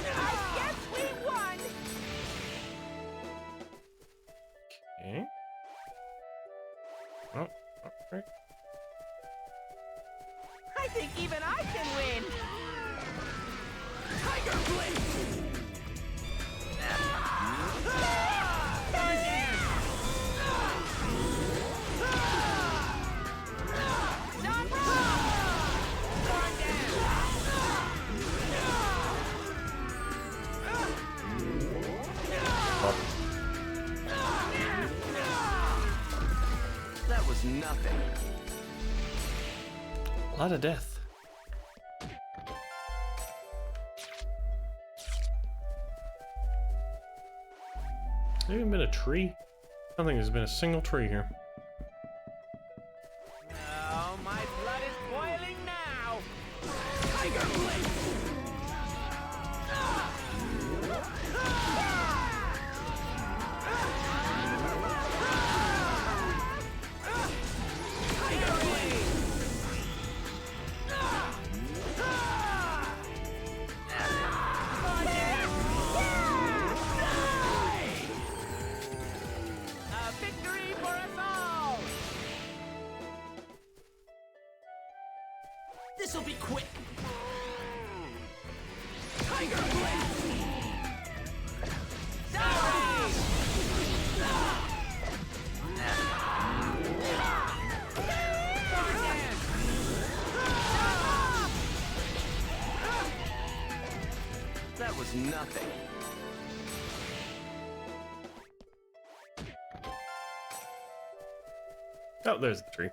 I guess we won! Okay. Oh, alright. I think even I can win! Tiger Blitz! That was nothing. A lot of death. There even been a tree? I don't think there's been a single tree here. Oh, my blood is boiling now! Tiger Blitz! Tiger Blitz! A victory for us all! This'll be quick! Tiger Blitz! Dive! That was nothing. Oh, there's the tree.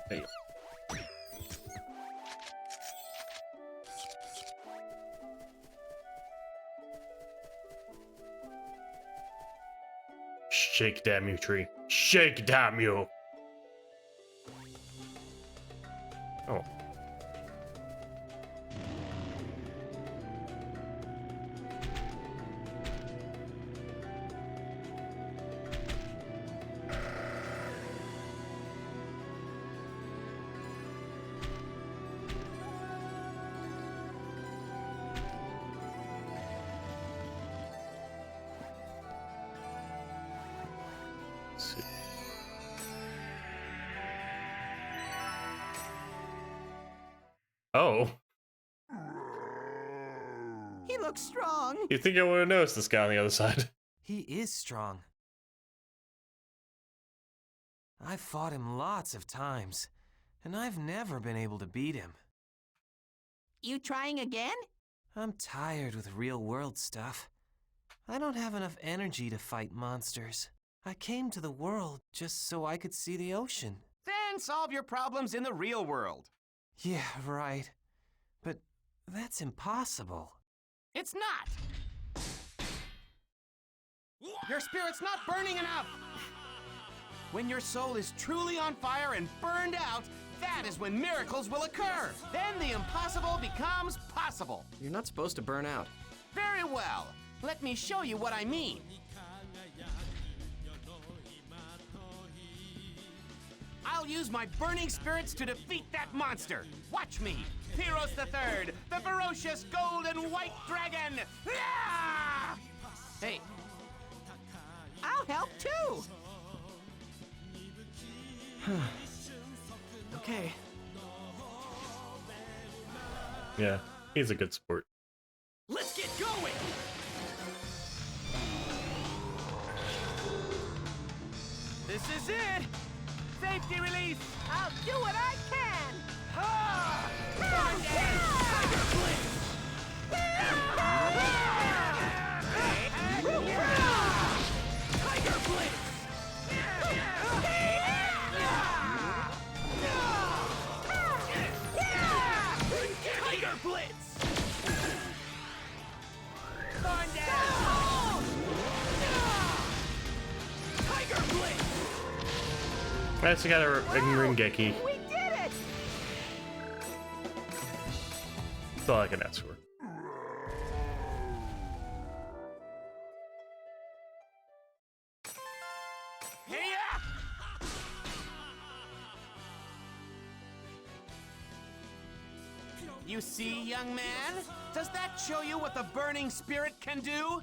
There you go. Shake, damn you, tree. Shake, damn you. Oh. Let's see. Oh. He looks strong. You think I would have noticed this guy on the other side? He is strong. I've fought him lots of times, and I've never been able to beat him. You trying again? I'm tired with real-world stuff. I don't have enough energy to fight monsters. I came to the world just so I could see the ocean. Then solve your problems in the real world. Yeah, right. But that's impossible. It's not! Your spirit's not burning enough! When your soul is truly on fire and burned out, that is when miracles will occur. Then the impossible becomes possible. You're not supposed to burn out. Very well. Let me show you what I mean. I'll use my burning spirits to defeat that monster. Watch me, Pyros the Third, the ferocious golden white dragon. Ah! Hey, I'll help too. Okay. Yeah, he's a good sport. Let's get going! This is it! Safety release! I'll do what I can. Ha! Tiger Blitz! Tiger Blitz! Tiger Blitz! I just got a Ringeki. We did it! That's all I can ask for. You see, young man? Does that show you what the burning spirit can do?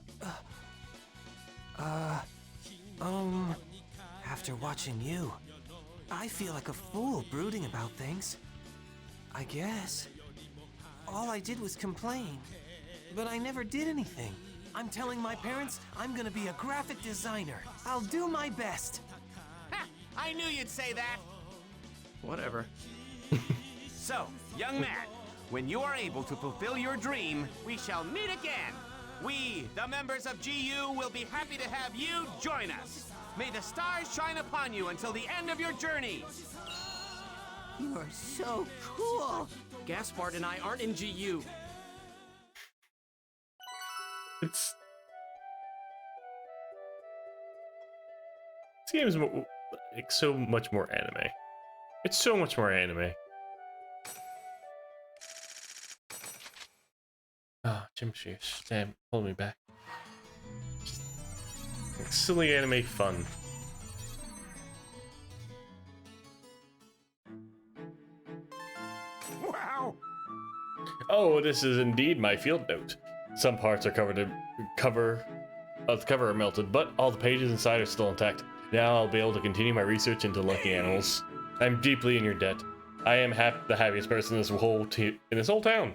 After watching you, I feel like a fool brooding about things. I guess. All I did was complain, but I never did anything. I'm telling my parents I'm gonna be a graphic designer. I'll do my best. Ha! I knew you'd say that. Whatever. So, young man, when you are able to fulfill your dream, we shall meet again. We, the members of GU, will be happy to have you join us. May the stars shine upon you until the end of your journey. You're so cool. Gaspard and I aren't in GU. This game is like so much more anime. It's so much more anime. Ah, gym shoes. Damn, hold me back. Like silly anime fun. Wow! Oh, this is indeed my field note. Some parts are covered in cover are melted, but all the pages inside are still intact. Now I'll be able to continue my research into lucky animals. I'm deeply in your debt. I am the happiest person in this whole town.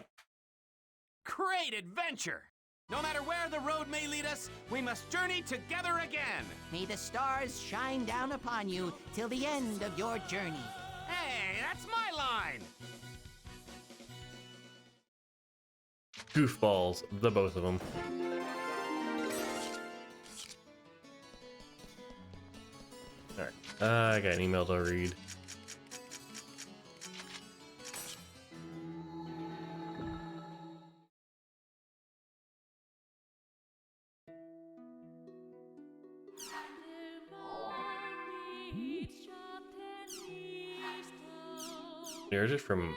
Great adventure! No matter where the road may lead us, we must journey together again. May the stars shine down upon you till the end of your journey. Hey, that's my line! Goofballs, the both of them. Alright, I got an email to read. Yours is from...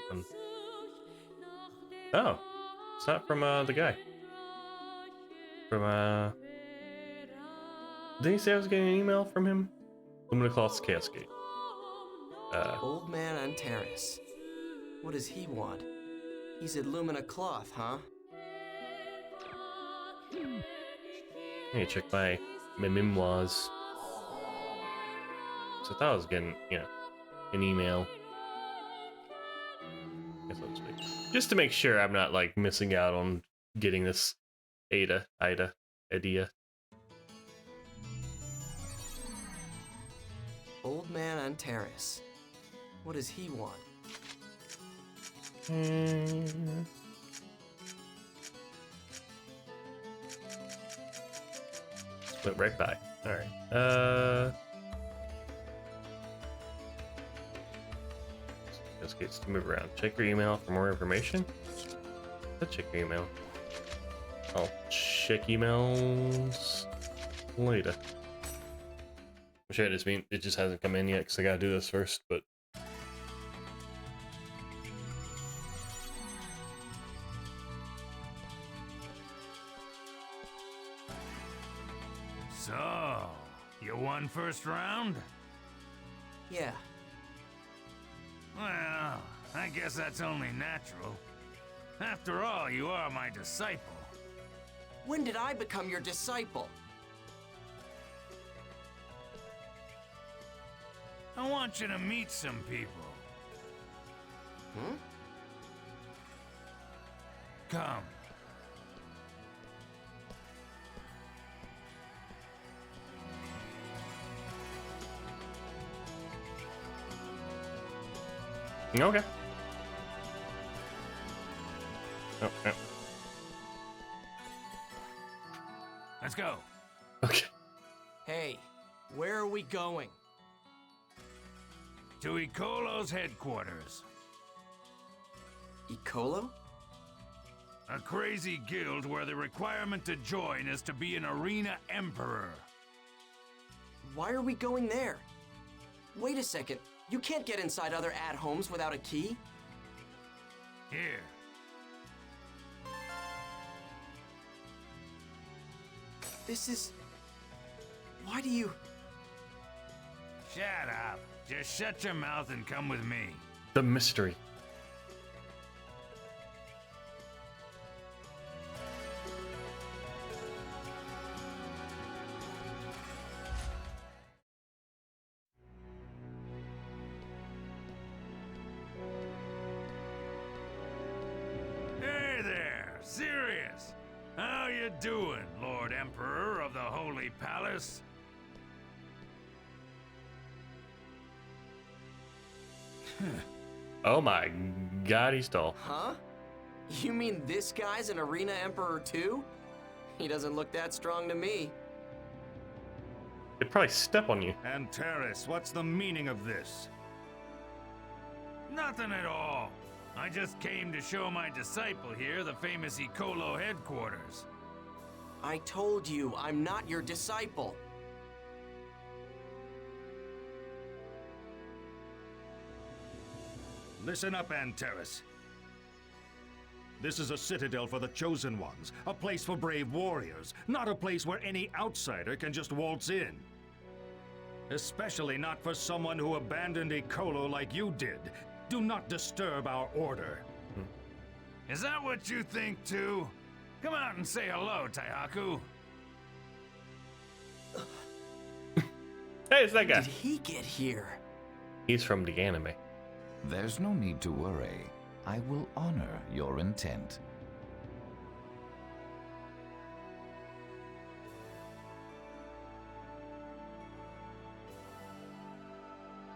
Oh, it's not from the guy. From did he say I was getting an email from him? Lumina Cloth's Chaos Gate. Old man Antares. What does he want? He's at Lumina Cloth, huh? I need to check my memoirs. So I thought I was getting, you know, an email. Guess I'll just wait. Just to make sure I'm not like missing out on getting this Idea. Old man Antares. What does he want? Went right by. Alright. Just gets to move around. Check your email for more information. Let's check your email. I'll check emails later. I'm sure it just hasn't come in yet because I gotta do this first, but So, you won first round? Yeah. Well, I guess that's only natural. After all, you are my disciple. When did I become your disciple? I want you to meet some people. Hmm? Come. okay. Oh, no. Let's go. Okay. Hey, where are we going? To Icolo's headquarters. Icolo? A crazy guild where the requirement to join is to be an arena emperor. Why are we going there? Wait a second. You can't get inside other at-homes without a key. Here. This is... Why do you... Shut up. Just shut your mouth and come with me. The mystery. Hey there, Sirius. How you doing, Lord Emperor of the Holy Palace? Oh my god, he's tall. Huh? You mean this guy's an Arena Emperor too? He doesn't look that strong to me. They'd probably step on you. And Terrace, what's the meaning of this? Nothing at all. I just came to show my disciple here the famous Ecolo headquarters. I told you, I'm not your disciple. Listen up, Antares. This is a citadel for the Chosen Ones, a place for brave warriors, not a place where any outsider can just waltz in. Especially not for someone who abandoned Ecolo like you did. Do not disturb our order. Is that what you think, too? Come out and say hello, Taihaku. Hey, it's that guy. Did he get here? He's from the anime. There's no need to worry. I will honor your intent.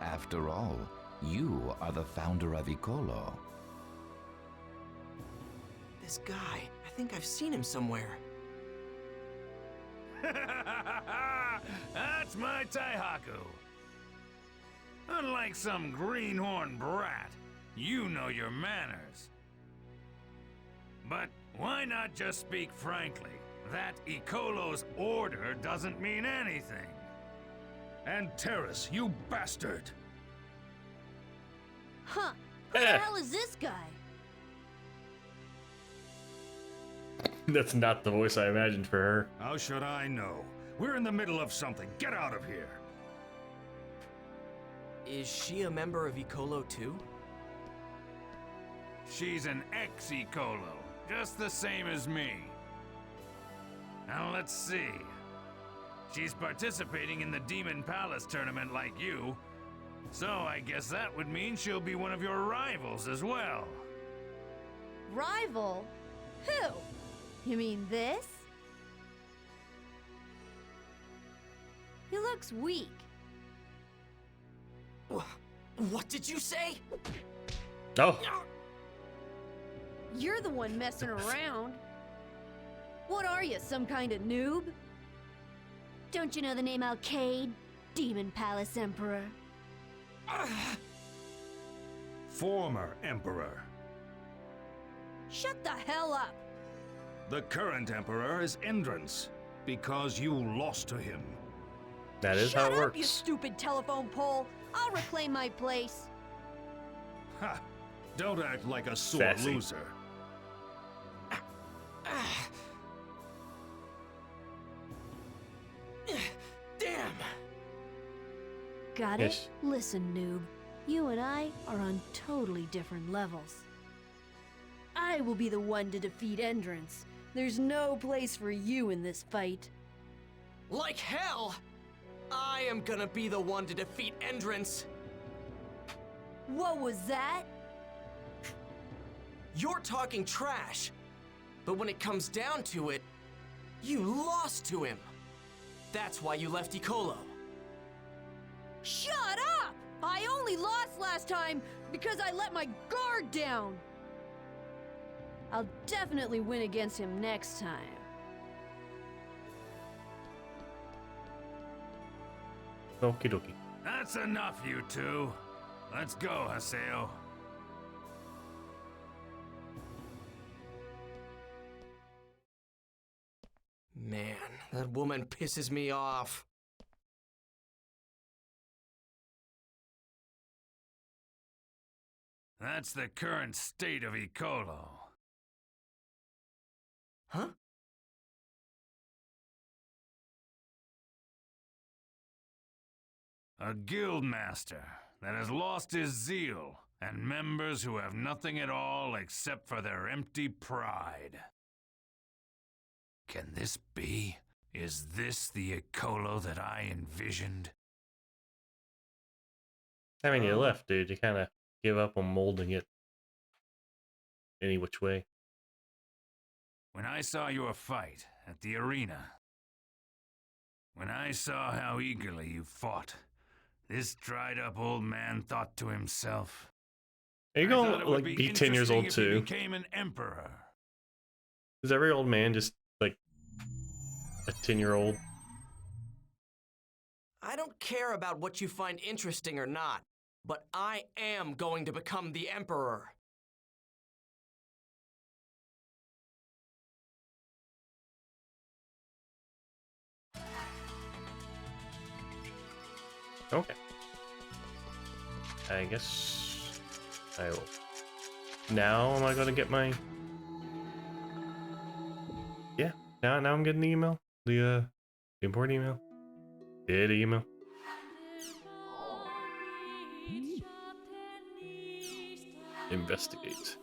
After all, you are the founder of Ecolo. This guy, I think I've seen him somewhere. That's my Taihaku. Unlike some greenhorn brat, you know your manners. But why not just speak frankly? That Ecolo's order doesn't mean anything. And Terrace, you bastard! Huh. Who the hell is this guy? That's not the voice I imagined for her. How should I know? We're in the middle of something. Get out of here. Is she a member of Ecolo too? She's an ex-Ecolo, just the same as me. Now let's see. She's participating in the Demon Palace tournament like you, so I guess that would mean she'll be one of your rivals as well. Rival? Who? You mean this? He looks weak. What did you say? Oh. You're the one messing around. What are you, some kind of noob? Don't you know the name Alcade? Demon Palace Emperor. Former Emperor. Shut the hell up! The current Emperor is Endrance, because you lost to him. That is Shut how it up, works. you stupid telephone pole! I'll reclaim my place. Ha! Don't act like a sore Sassy. loser. Damn! Got Yes. it? Listen, noob. You and I are on totally different levels. I will be the one to defeat Endrance. There's no place for you in this fight. Like hell! I am gonna be the one to defeat Endrance! What was that? You're talking trash! But when it comes down to it, you lost to him! That's why you left Ecolo. Shut up! I only lost last time because I let my guard down! I'll definitely win against him next time. Okie dokie. That's enough, you two. Let's go, Haseo. Man, that woman pisses me off. That's the current state of Ecolo. Huh? A guild master that has lost his zeal, and members who have nothing at all except for their empty pride. Can this be? Is this the Ecolo that I envisioned? I mean, you left, dude. You kind of give up on molding it any which way. When I saw your fight at the arena, when I saw how eagerly you fought, this dried-up old man thought to himself, Are you "I thought gonna it would like be 10 years interesting old if he too? became an emperor." Is every old man just like a 10-year-old? I don't care about what you find interesting or not, but I am going to become the Emperor. Okay. I guess I will. Now am I gonna get my? Yeah. Now I'm getting the email. The important email. Yeah, the email. Investigate.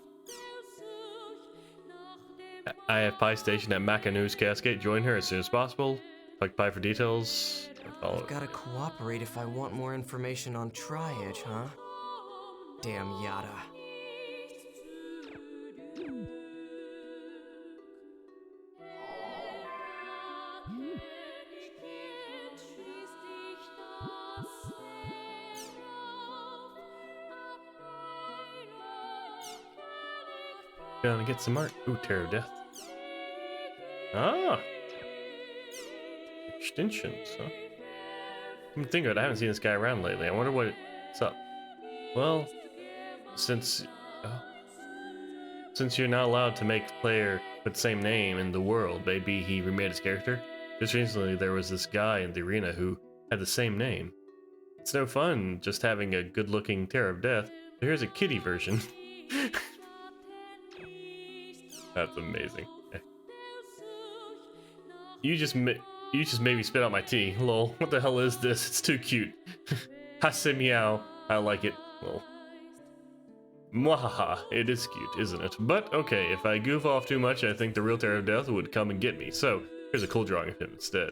I have Pie Station at Macanu's Cascade. Join her as soon as possible. Click Pie for details. I've gotta cooperate if I want more information on Tri-Edge, huh? Damn Yada. Gonna get some art. Ooh, Terror of Death. Ah! Extensions, huh? I'm thinking of it, I haven't seen this guy around lately. I wonder what's up. Well, since you're not allowed to make a player with the same name in the world, maybe he remade his character. Just recently, there was this guy in the arena who had the same name. It's no fun just having a good-looking Terror of Death. So here's a kitty version. That's amazing. You just made me spit out my tea. Lol. What the hell is this? It's too cute. I say meow. I like it. Lol. Mwahaha. It is cute, isn't it? But okay, if I goof off too much, I think the real Terror of Death would come and get me. So here's a cool drawing of him instead.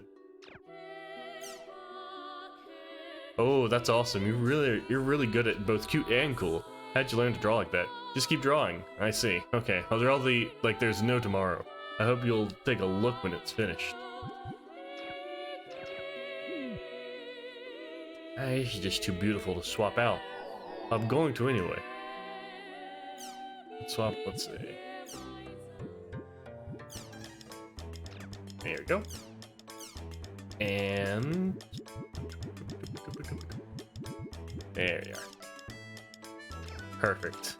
Oh, that's awesome. You're really good at both cute and cool. How'd you learn to draw like that? Just keep drawing. I see. Okay. I'll draw like there's no tomorrow. I hope you'll take a look when it's finished. It's just too beautiful to swap out. I'm going to anyway. Let's swap, let's see. There we go. And there you are. Perfect.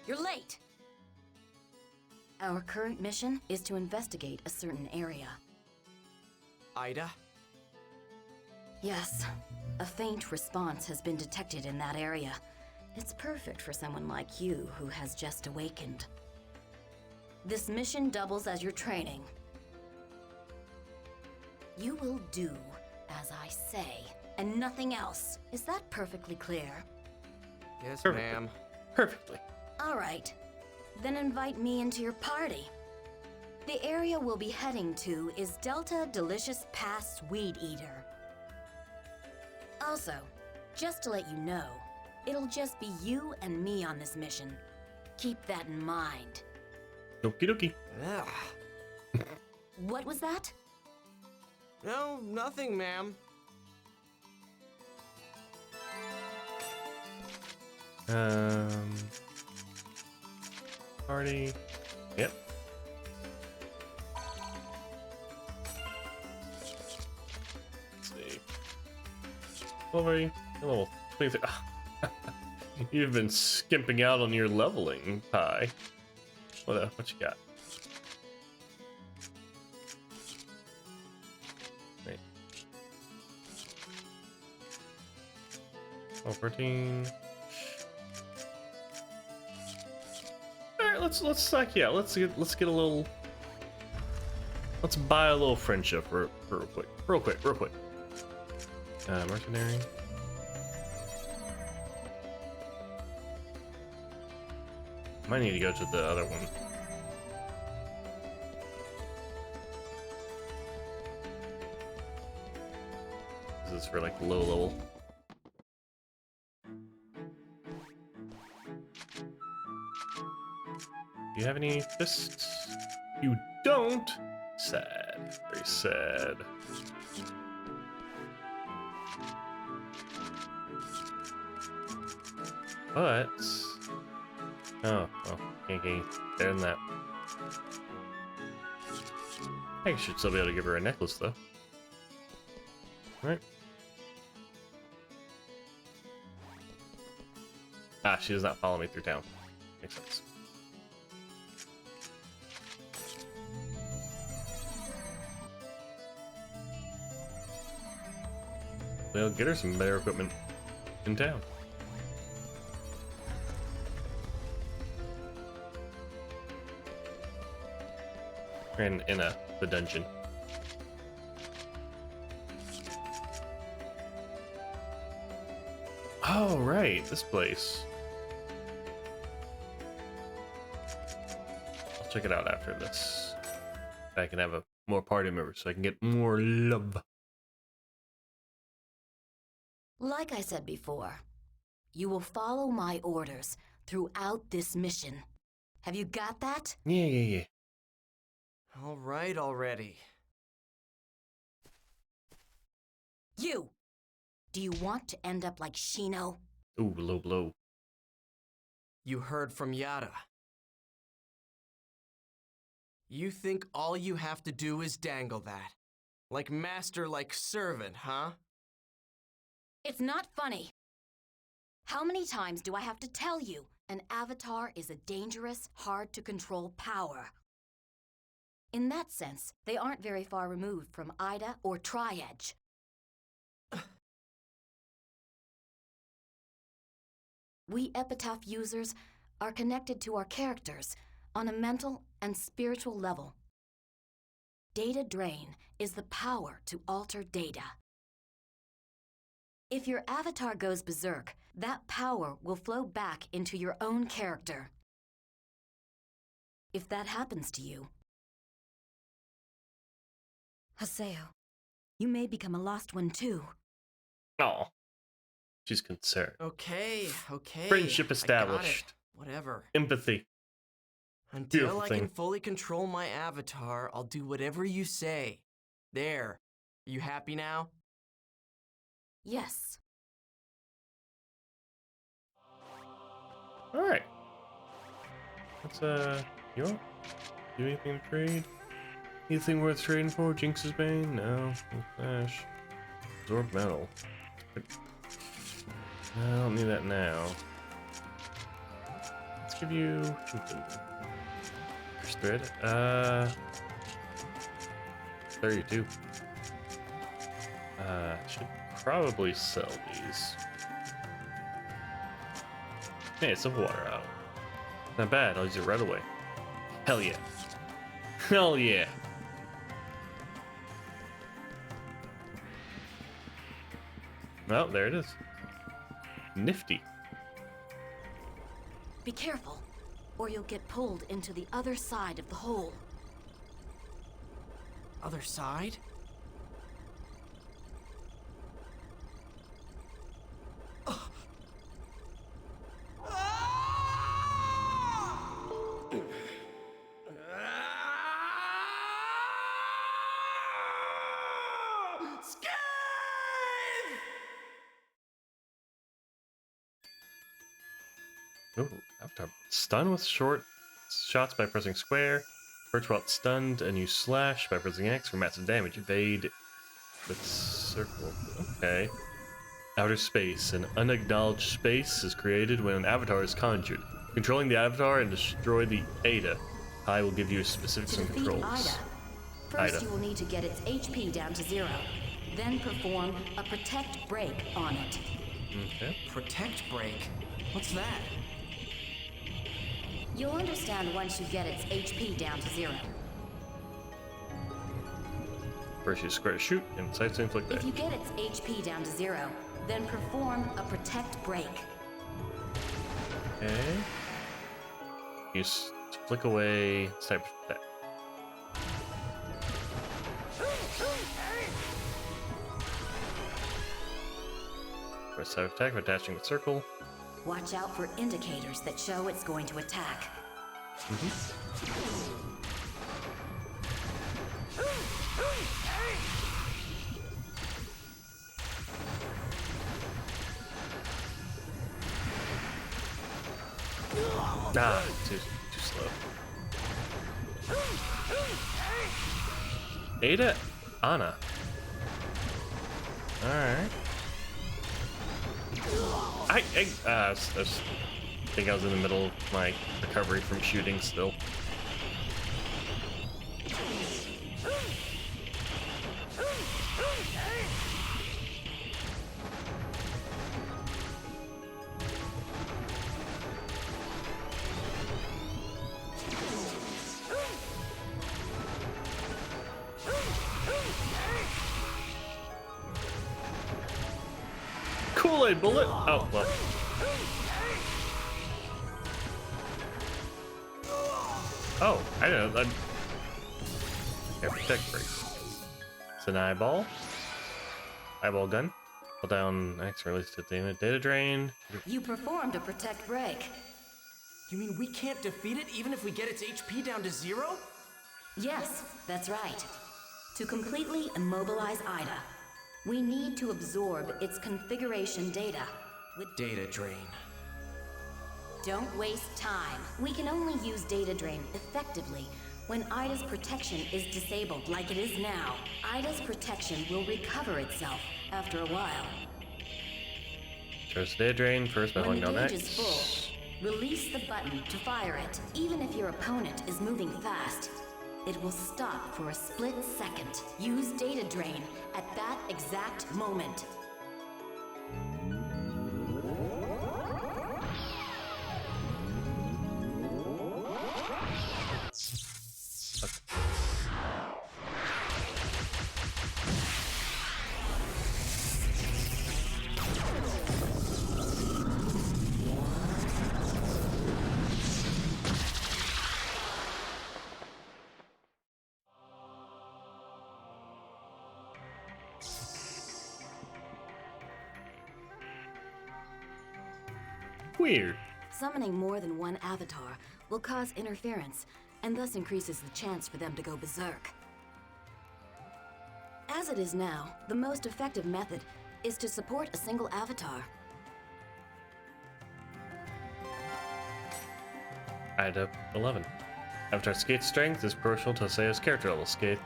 You're late! Our current mission is to investigate a certain area. Ida? Yes. A faint response has been detected in that area. It's perfect for someone like you who has just awakened. This mission doubles as your training. You will do as I say, and nothing else. Is that perfectly clear? Yes, ma'am. Perfectly. All right. Then invite me into your party. The area we'll be heading to is Delta Delicious Pass Weed Eater. Also, just to let you know, it'll just be you and me on this mission. Keep that in mind. Okie dokie. What was that? No, nothing, ma'am. Party. Yep. Let's see. Level 3. Level 23. You've been skimping out on your leveling, Pi. What you got? Wait. Oh, 14. Alright, let's like, yeah, let's get a little, let's buy a little friendship real quick. Mercenary. Might need to go to the other one. This is for like low level. Do you have any fists? You don't? Sad. Very sad. But... Oh, can't get any better than that. I should still be able to give her a necklace, though. Right? Ah, she does not follow me through town. Makes sense. We'll get her some better equipment in town. In the dungeon. Oh, right, this place. I'll check it out after this. I can have more party members so I can get more love. Like I said before, you will follow my orders throughout this mission. Have you got that? Yeah. All right already. You! Do you want to end up like Shino? Ooh, low blow. You heard from Yara. You think all you have to do is dangle that? Like master, like servant, huh? It's not funny. How many times do I have to tell you an avatar is a dangerous, hard-to-control power? In that sense, they aren't very far removed from Ida or Tri-Edge. We Epitaph users are connected to our characters on a mental and spiritual level. Data drain is the power to alter data. If your avatar goes berserk, that power will flow back into your own character. If that happens to you, Haseo, you may become a lost one too. Oh, she's concerned. Okay. Friendship established. I got it. Whatever. Empathy. Until Beautiful I thing. can fully control my avatar, I'll do whatever you say. There. Are you happy now? Yes. All right. Let's you want do anything to trade? Anything worth trading for? Jinx's Bane? No. Flash. Absorb metal. I don't need that now. Let's give you something. First thread. 32. Should probably sell these. Hey, it's a water out. Not bad, I'll use it right away. Hell yeah. Hell yeah. Well, there it is. Nifty. Be careful, or you'll get pulled into the other side of the hole. Other side? Ooh, Avatar. Stun with short shots by pressing square. Perch while it's stunned, and you slash by pressing X for massive damage. Evade with circle. Okay. Outer space. An unacknowledged space is created when an avatar is conjured. Controlling the avatar and destroy the Ada. I will give you specifics and controls. Ida. First, you will need to get its HP down to 0. Then perform a protect break on it. Okay. Protect break? What's that? You'll understand once you get its HP down to 0. First, you square shoot and sights to inflict If damage. you get its HP down to 0, then perform a protect break. Okay. You flick away. Type that. Press type attack by attaching the circle. Watch out for indicators that show it's going to attack. Ah, too slow. Ada, Anna. All right. I think I was in the middle of my recovery from shooting still. Kool-Aid bullet! Oh, well. Oh, I don't know. Air protect break. It's an eyeball. Eyeball gun. Hold down X, release to damage. Data drain. You performed a protect break. You mean we can't defeat it even if we get its HP down to 0? Yes, that's right. To completely immobilize Ida, we need to absorb its configuration data with Data drain. Don't waste time. We can only use data drain effectively when Ida's protection is disabled like it is now. Ida's protection will recover itself after a while. Charge data drain first by holding When down the gauge X. is full, release the button to fire it. Even if your opponent is moving fast, it will stop for a split second. Use data drain at that exact moment. Weird. Summoning more than one avatar will cause interference, and thus increases the chance for them to go berserk. As it is now, the most effective method is to support a single avatar. Ida 11. Avatar skate strength is proportional to Seiya's character level. Skate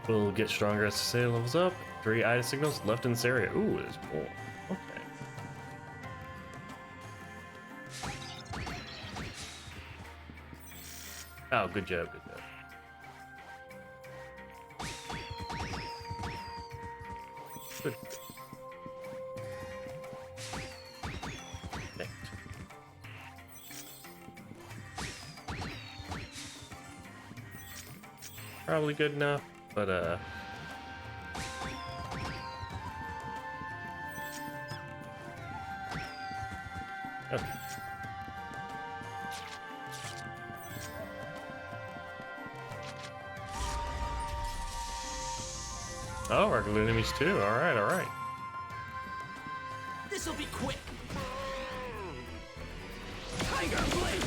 will get stronger as Seiya levels up. 3 Ida signals left in this area. Ooh, there's more. Okay. Oh, good job, good job. Good. Next. Probably good enough, but okay. Oh, regular enemies too. Alright, alright. This'll be quick. Tiger Blade!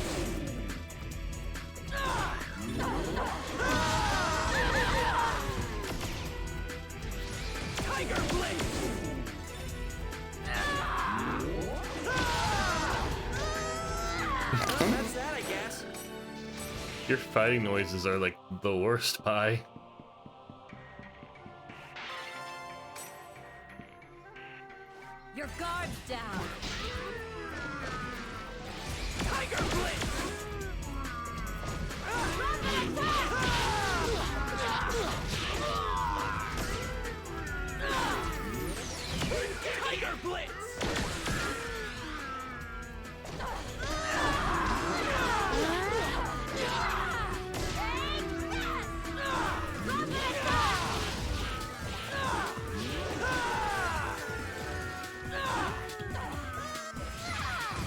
Tiger Blade! Well, that's that, I guess. Your fighting noises are like the worst, Pi. Your guard's down. Tiger Blitz! Tiger Blitz!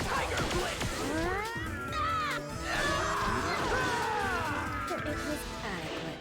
Tiger Blitz! It was adequate.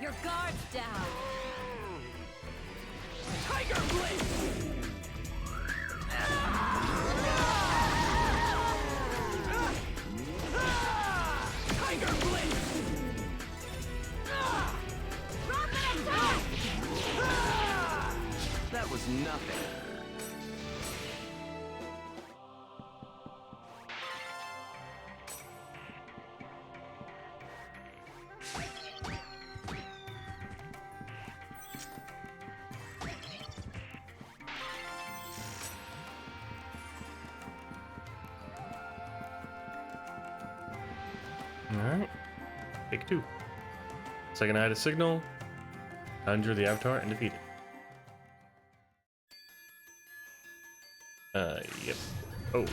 Your guard's down. Tiger Blitz! Tiger Blitz! That was nothing. Alright. Take 2. Second eye to signal. Conjure the avatar and defeat it. Yep. Oh.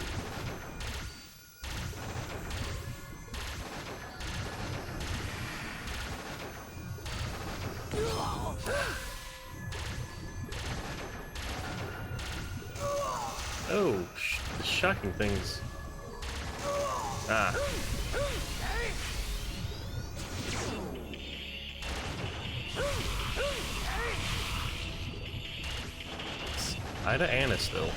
Oh, the shocking things. Ah. Ida Anna still.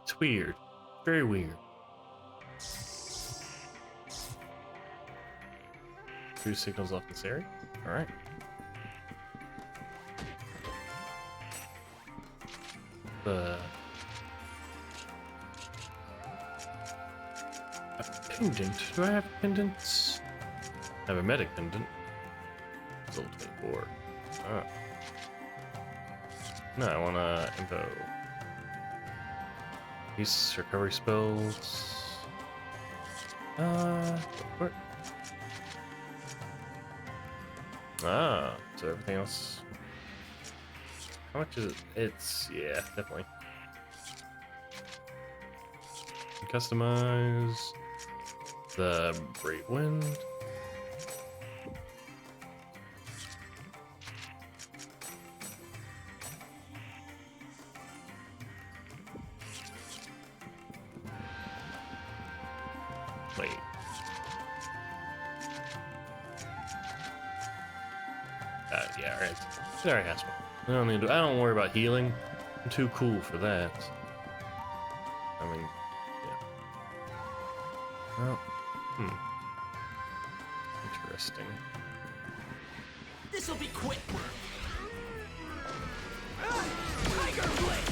It's weird. Very weird. 2 signals left in this area. Alright. A pendant. Do I have pendants? I have a medic pendant. It's level 24. Oh. No, I want info. These recovery spells. What? Ah, so everything else. How much is it? It's, yeah, definitely. Customize the Great Wind. Wait. Yeah, alright. It already has one. I don't need to, I don't worry about healing. I'm too cool for that. I mean, yeah. Well, interesting. This'll be quick. Tiger Blade.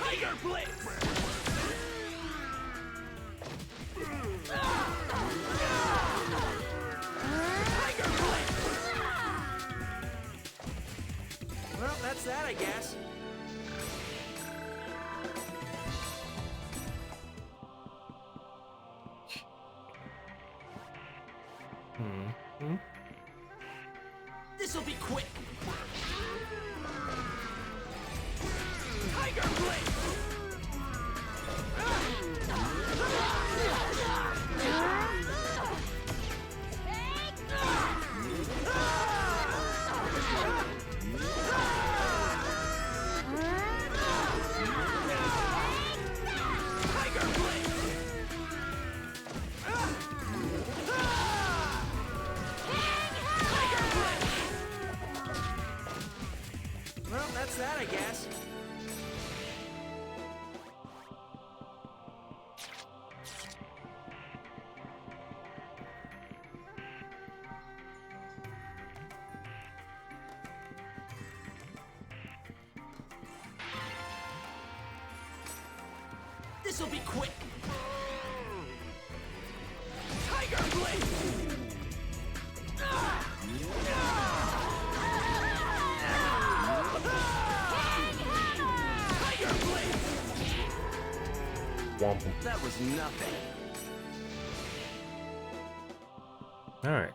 Tiger Blade. Tiger Blade. Well, that's that, I guess. This'll be quick. Tiger Blade. Well, that's that, I guess. This'll be quick. Tiger Blade. Tiger Blade. Womp. That was nothing. Alright.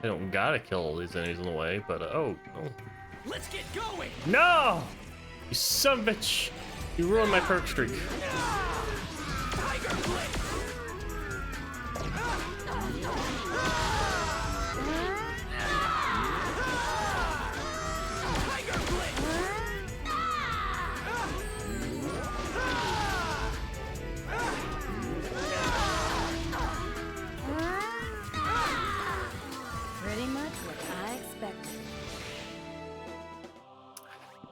I don't gotta kill all these enemies on the way, but oh. Let's get going. No! You son of a bitch! You ruined my perk streak. Tiger Blade. Tiger Blade. Pretty much what I expected.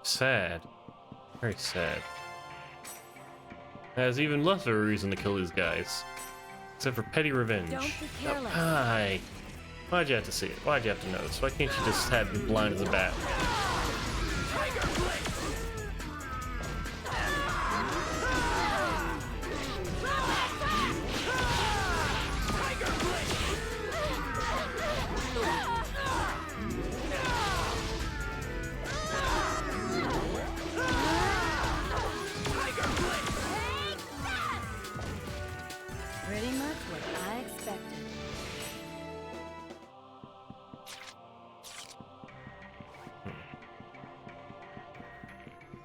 Sad. Very sad. There's even less of a reason to kill these guys. Except for petty revenge. Don't be careless. Hi. Why'd you have to see it? Why'd you have to notice? Why can't you just have me blind as a bat? Tiger Blade. Tiger Blade. Tiger Blade. Pretty much what I expected.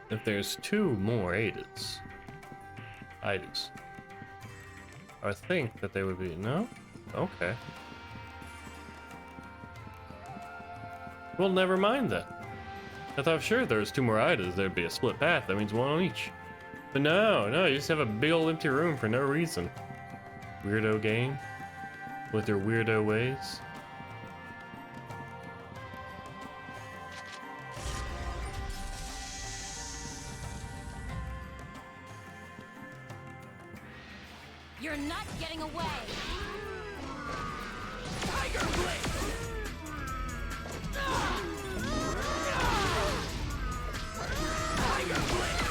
If there's two more Idas, I think that they would be, no? Okay. Well, never mind then. I thought sure there was two more Idas, there'd be a split path, that means one on each. But no, you just have a big old empty room for no reason. Weirdo game, with their weirdo ways. You're not getting away! Tiger Blade. Tiger Blade.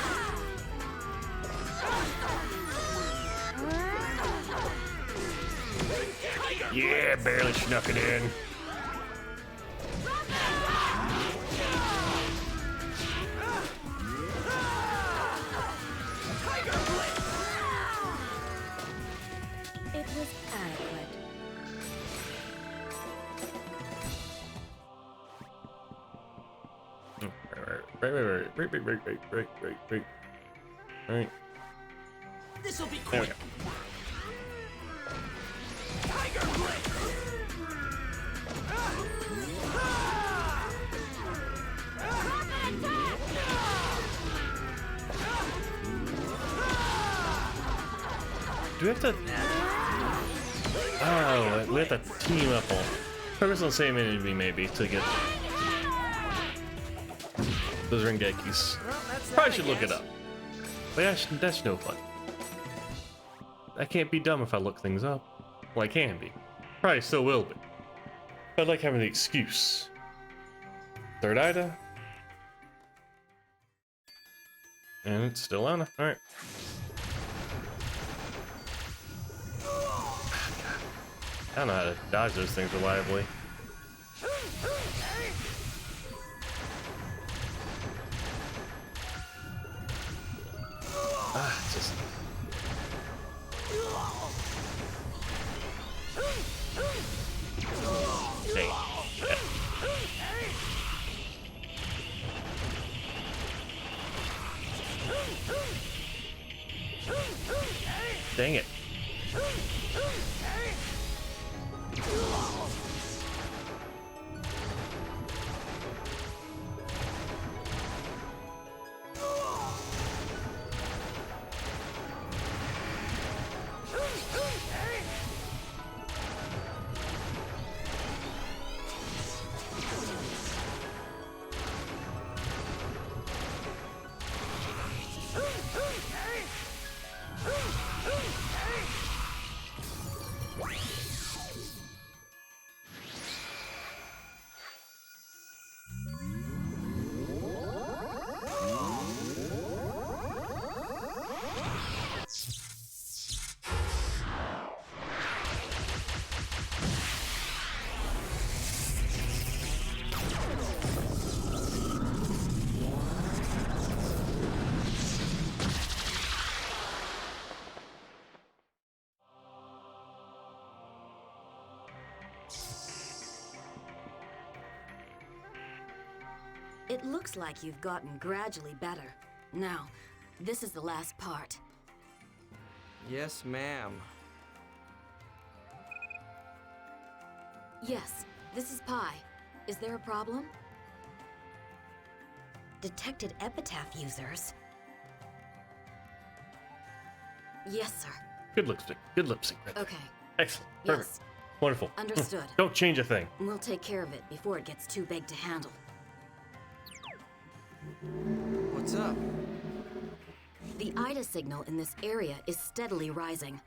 Yeah, barely snuck it in. It was adequate. Right. This'll be There we quick. go. Tiger Blade. Do we have to? Oh, we have to team up all. Focus on the same enemy maybe to get those Rengekis. Probably should look it up. But that's no fun. I can't be dumb if I look things up. Well, I can be. Probably still will be. But I like having the excuse. Third Ida. And it's still Anna. Alright. I don't know how to dodge those things reliably. It's just... Dang. Dang it. It looks like you've gotten gradually better. Now, this is the last part. Yes, ma'am. Yes, this is Pi. Is there a problem? Detected epitaph users? Yes, sir. Good lipstick. Good lip sync. Right. Okay. Excellent. Perfect. Yes. Wonderful. Understood. Don't change a thing. We'll take care of it before it gets too big to handle. What's up? The Ida signal in this area is steadily rising.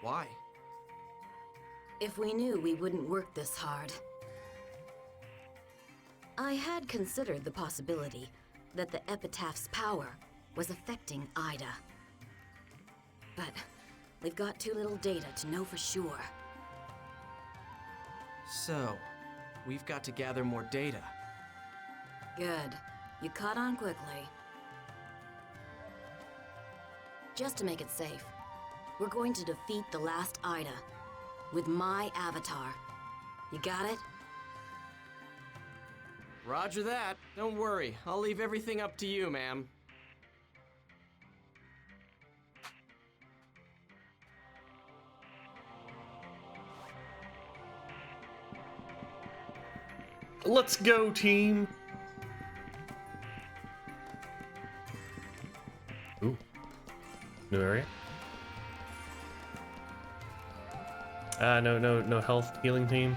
Why? If we knew, we wouldn't work this hard. I had considered the possibility that the Epitaph's power was affecting Ida. But we've got too little data to know for sure. So, we've got to gather more data. Good. You caught on quickly. Just to make it safe, we're going to defeat the last Ida with my avatar. You got it? Roger that. Don't worry. I'll leave everything up to you, ma'am. Let's go, team. Ooh. New area. No health healing team.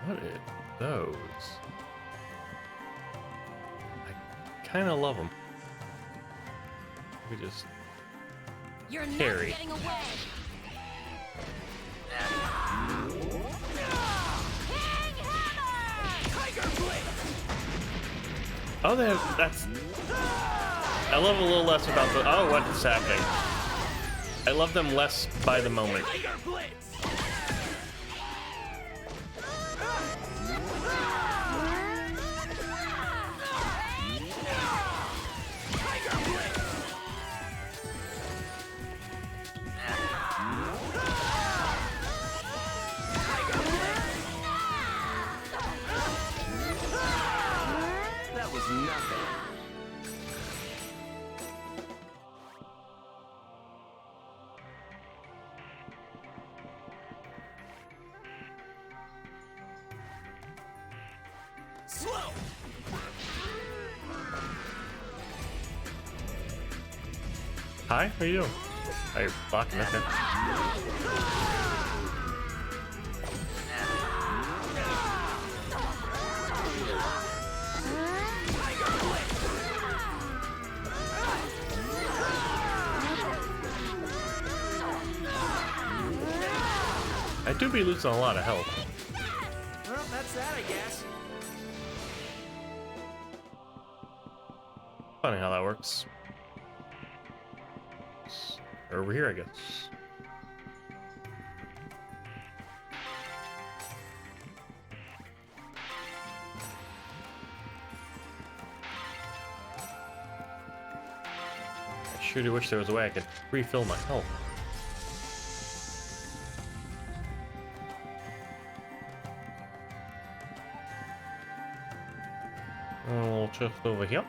What are those? I kind of love them. We just You're carry. not getting away. Oh, that's. I love a little less about the. Oh, what's happening? I love them less by the moment. That was nothing. Slow. Hi, how you doing? Oh, you're blocking, okay. I do be losing a lot of health. Well, that's that, I guess. Funny how that works. Over here, I guess. I sure do wish there was a way I could refill my health. Oh, just over here.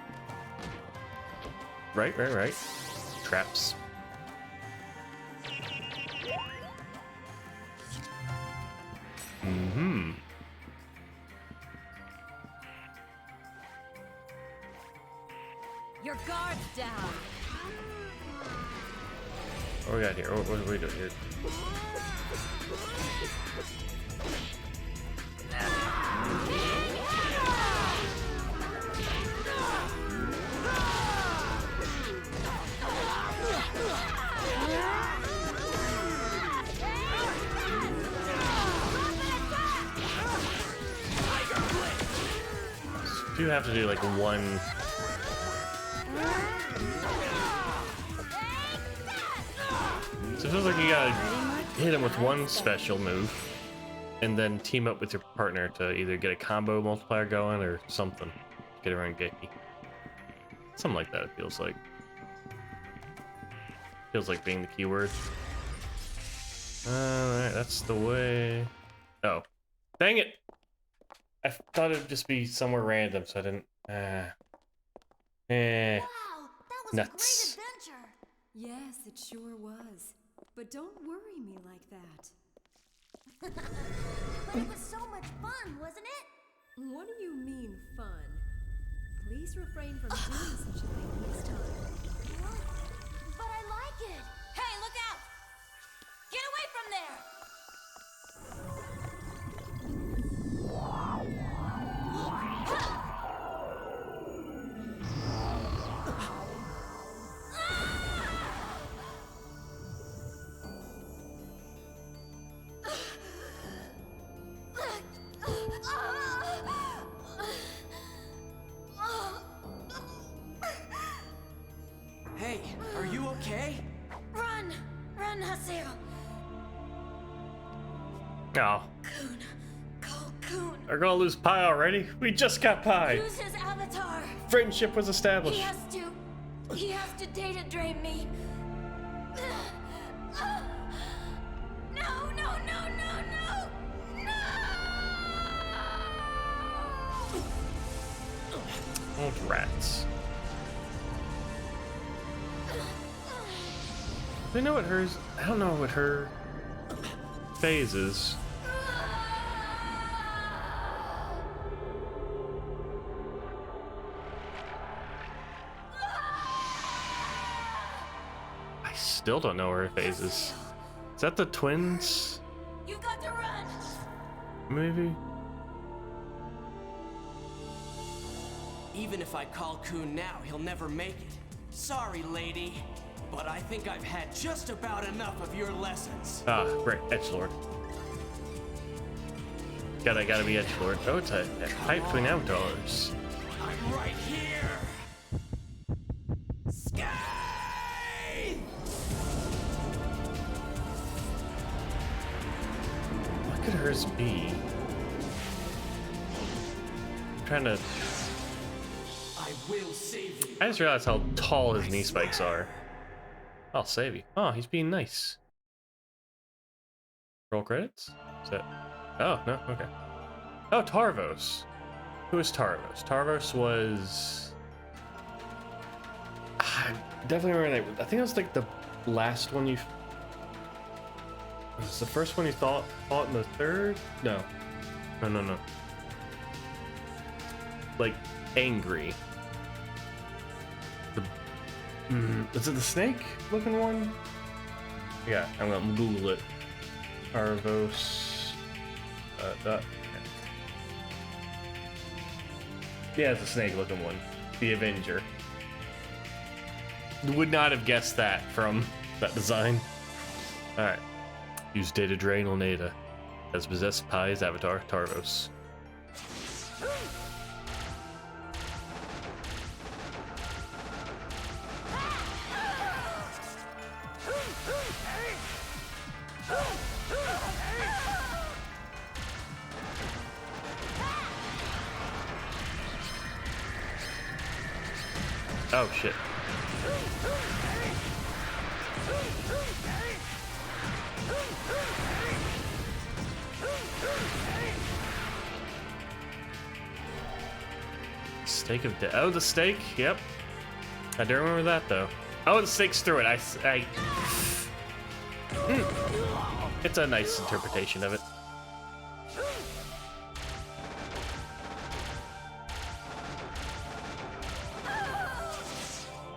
Right. Traps. Mm-hmm. Your guard's down. What we got here? What are we doing here? Do have to do like one. So it feels like you gotta hit him with one special move and then team up with your partner to either get a combo multiplier going or something. Get around Geki. Something like that, it feels like. Feels like being the keyword. Alright, that's the way. Oh. Dang it! I thought it'd just be somewhere random, so I didn't. Wow, that was Nuts. a great adventure. Yes, it sure was. But don't worry me like that. But it was so much fun, wasn't it? What do you mean, fun? Please refrain from doing such a thing next time. What? But I like it. Hey, look out! Get away from there! Hey, are you okay? Run! Run, Haseo! Oh. Coon. Call Coon. Are gonna lose Pi already? We just got Pi! Use his avatar. Friendship was established. He has to data drain me. No, no, no, no, no! No! Old rats. Do you know what hers? I don't know what her phase is. I still don't know her phase is. Is that the twins? You got to run! Maybe? Even if I call Coon now, he'll never make it. Sorry, lady. But I think I've had just about enough of your lessons. Ah, right, Edgelord. Gotta be Edgelord. Oh, it's a fight between avatars. I'm right here. Sky! What could hers be? I'm trying to. I will save you. I just realized how tall his knee spikes are. I'll save you. Oh, he's being nice. Roll credits? Is that... Oh, no, okay. Oh, Tarvos. Who is Tarvos? Tarvos was... I definitely remember that. I think it was like the last one you... Was this the first one you fought in the third? No. No. like angry. Is it the snake looking one? Yeah, I'm gonna Google it. Arvos. Yeah, it's a snake looking one. The Avenger. Would not have guessed that from that design. Alright. Use data drain on Ada. As possessed Pai's avatar, Tarvos. Oh shit. Stake of death. Oh, the stake. Yep. I do remember that though. Oh, the stake's through it. It's a nice interpretation of it.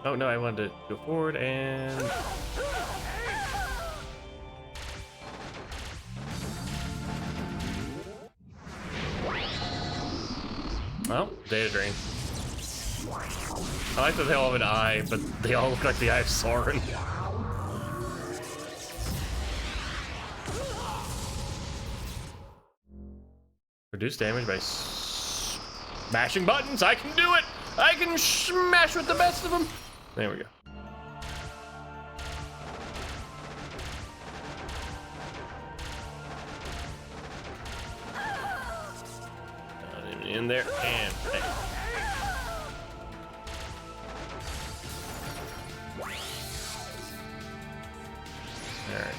Oh no, I wanted to go forward and... Well, data drain. I like that they all have an eye, but they all look like the eye of Sauron. Reduce damage by smashing buttons. I can do it! I can smash with the best of them! There we go. In there and bang. All right.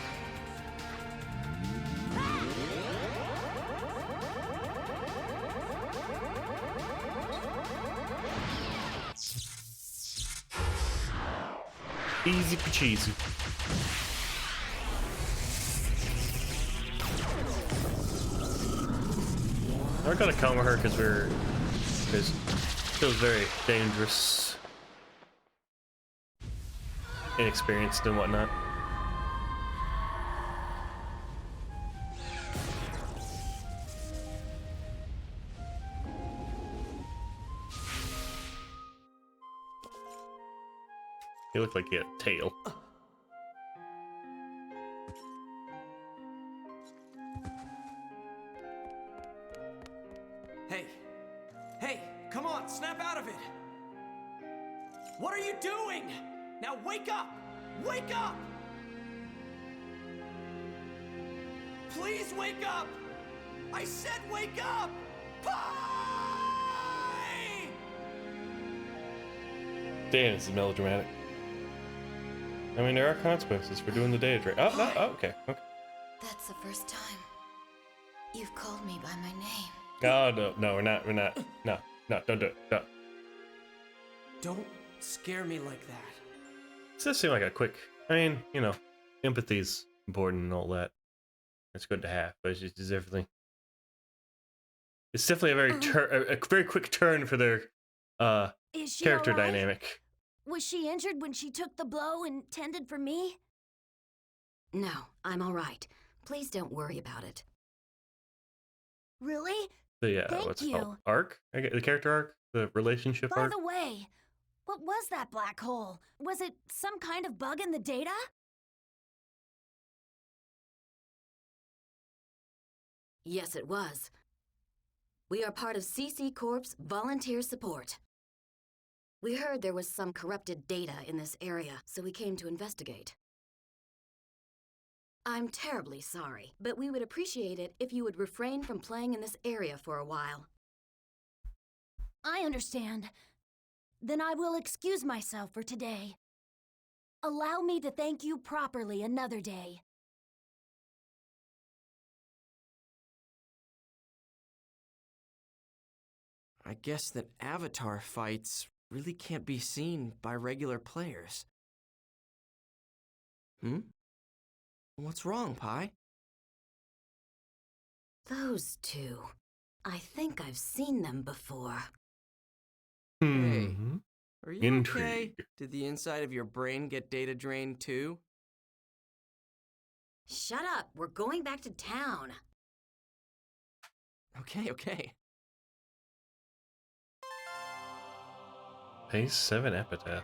Easy peasy. We're gonna come with her because it feels very dangerous, inexperienced and whatnot. He looked like he had a tail. Hey, come on, snap out of it! What are you doing? Now wake up! Wake up! Please wake up! I said wake up! Pie! Damn, this is melodramatic. I mean, there are consequences for doing the data drain. Oh, no, oh, okay. That's the first time you've called me by my name. Oh, no, we're not. No, don't do it. No. Don't scare me like that. This does seem like a quick, I mean, you know, empathy's important and all that. It's good to have, but it's just definitely, it's definitely a very quick turn for their Is she character all right? dynamic. Was she injured when she took the blow intended for me? No, I'm all right. Please don't worry about it. Really? The Thank what's it you. called? Arc? I get the character arc, the relationship By arc. the way, what was that black hole? Was it some kind of bug in the data? Yes, it was. We are part of CC Corp's volunteer support. We heard there was some corrupted data in this area, so we came to investigate. I'm terribly sorry, but we would appreciate it if you would refrain from playing in this area for a while. I understand. Then I will excuse myself for today. Allow me to thank you properly another day. I guess that Avatar fights really can't be seen by regular players. What's wrong, Pi? Those two. I think I've seen them before. Hey, are you Intrigue. okay? Did the inside of your brain get data drained too? Shut up. We're going back to town. Okay. Phase 7 epitaph.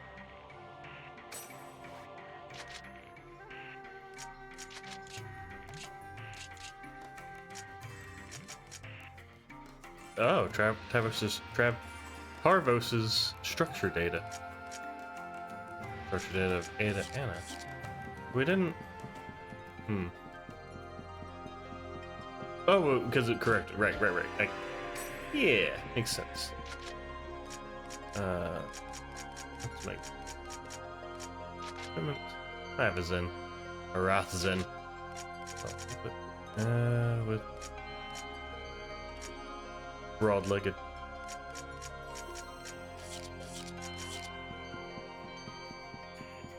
Oh, Tarvos's structure data. Structure data of Ada Anna. We didn't. Oh, because it corrected. Right. Yeah, makes sense. Let's make. Ravazin. Arathzin. With broad-legged.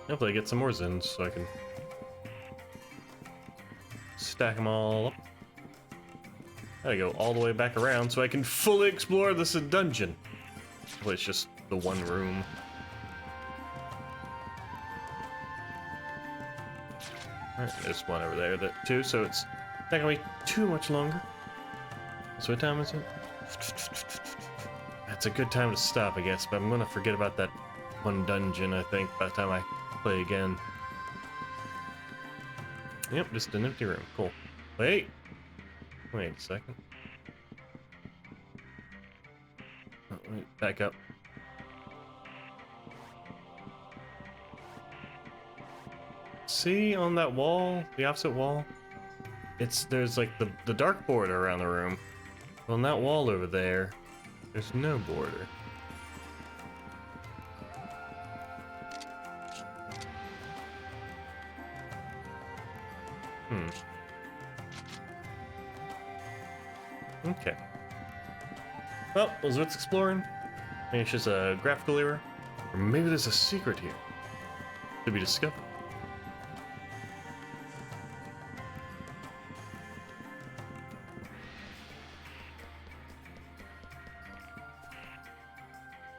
Hopefully I get some more Zins so I can stack them all up. Gotta go all the way back around so I can fully explore this dungeon. Hopefully it's just the one room. Alright, there's one over there too, so it's not gonna be too much longer. So what time is it? That's a good time to stop, I guess, but I'm gonna forget about that one dungeon, I think, by the time I play again. Yep, just an empty room. Cool. Wait a second. Oh, wait, back up. See on that wall, the opposite wall? There's like the dark border around the room. On that wall over there, there's no border. Okay. Well, was worth exploring. Maybe it's just a graphical error. Or maybe there's a secret here to be discovered.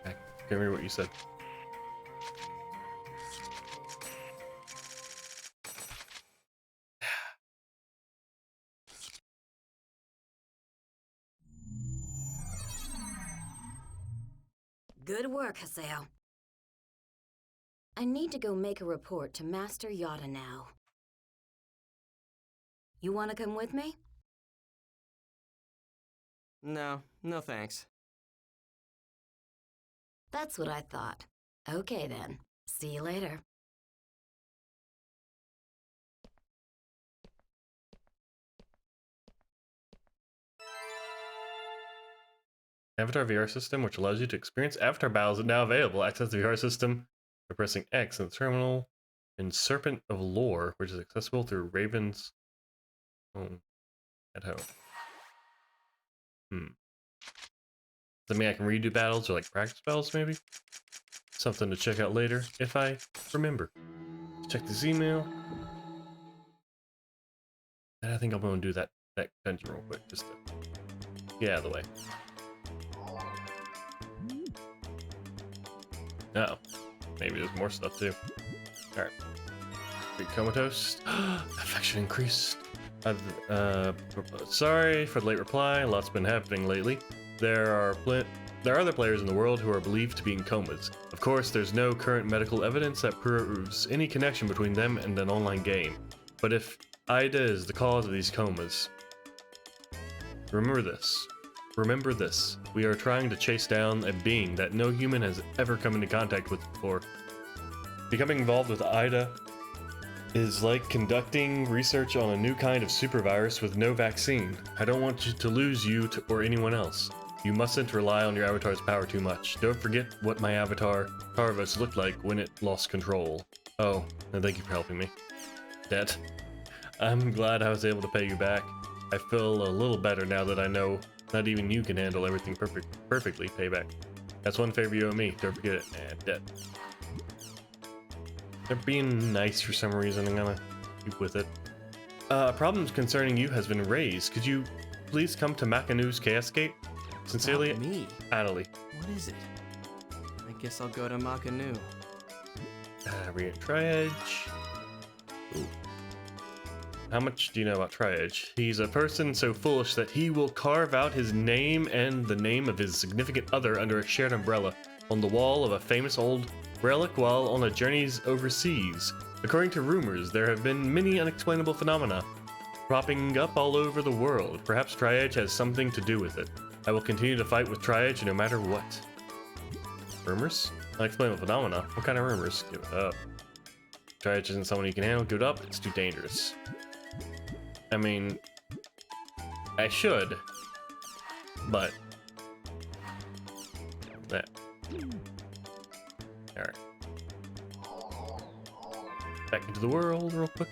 I can't remember what you said. Good work, Haseo. I need to go make a report to Master Yada now. You want to come with me? No thanks. That's what I thought. Okay then. See you later. Avatar VR system, which allows you to experience Avatar battles, is now available. Access the VR system by pressing X in the terminal in Serpent of Lore, which is accessible through Raven's home at home. Does that mean I can redo battles or like practice battles maybe? Something to check out later if I remember. Check this email. And I think I'm going to do that dungeon real quick just to get out of the way. Uh-oh. Maybe there's more stuff too. Alright. Be comatose. Affection increased. Sorry for the late reply. A lot's been happening lately. There are other players in the world who are believed to be in comas. Of course, there's no current medical evidence that proves any connection between them and an online game. But if Ida is the cause of these comas, remember this. We are trying to chase down a being that no human has ever come into contact with before. Becoming involved with Ida is like conducting research on a new kind of supervirus with no vaccine. I don't want you to lose you or anyone else. You mustn't rely on your avatar's power too much. Don't forget what my avatar, Tarvos, looked like when it lost control. Oh, and thank you for helping me. Debt. I'm glad I was able to pay you back. I feel a little better now that I know not even you can handle everything perfectly. Payback. That's one favor you owe me. Don't forget it. And debt. They're being nice for some reason. I'm gonna keep with it. Problems concerning you has been raised. Could you please come to Makanu's Chaos Gate? Sincerely, me. Adelie. What is it? I guess I'll go to Makanu. Read Tri-Edge. Ooh. How much do you know about Tri-Edge? He's a person so foolish that he will carve out his name and the name of his significant other under a shared umbrella on the wall of a famous old relic while on a journeys overseas. According to rumors, there have been many unexplainable phenomena cropping up all over the world. Perhaps Tri-Edge has something to do with it. I will continue to fight with Tri-Edge no matter what. Rumors? Unexplainable phenomena? What kind of rumors? Give it up. Tri-Edge isn't someone you can handle. Give it up. It's too dangerous. I mean, I should, but that. All right. Back into the world real quick.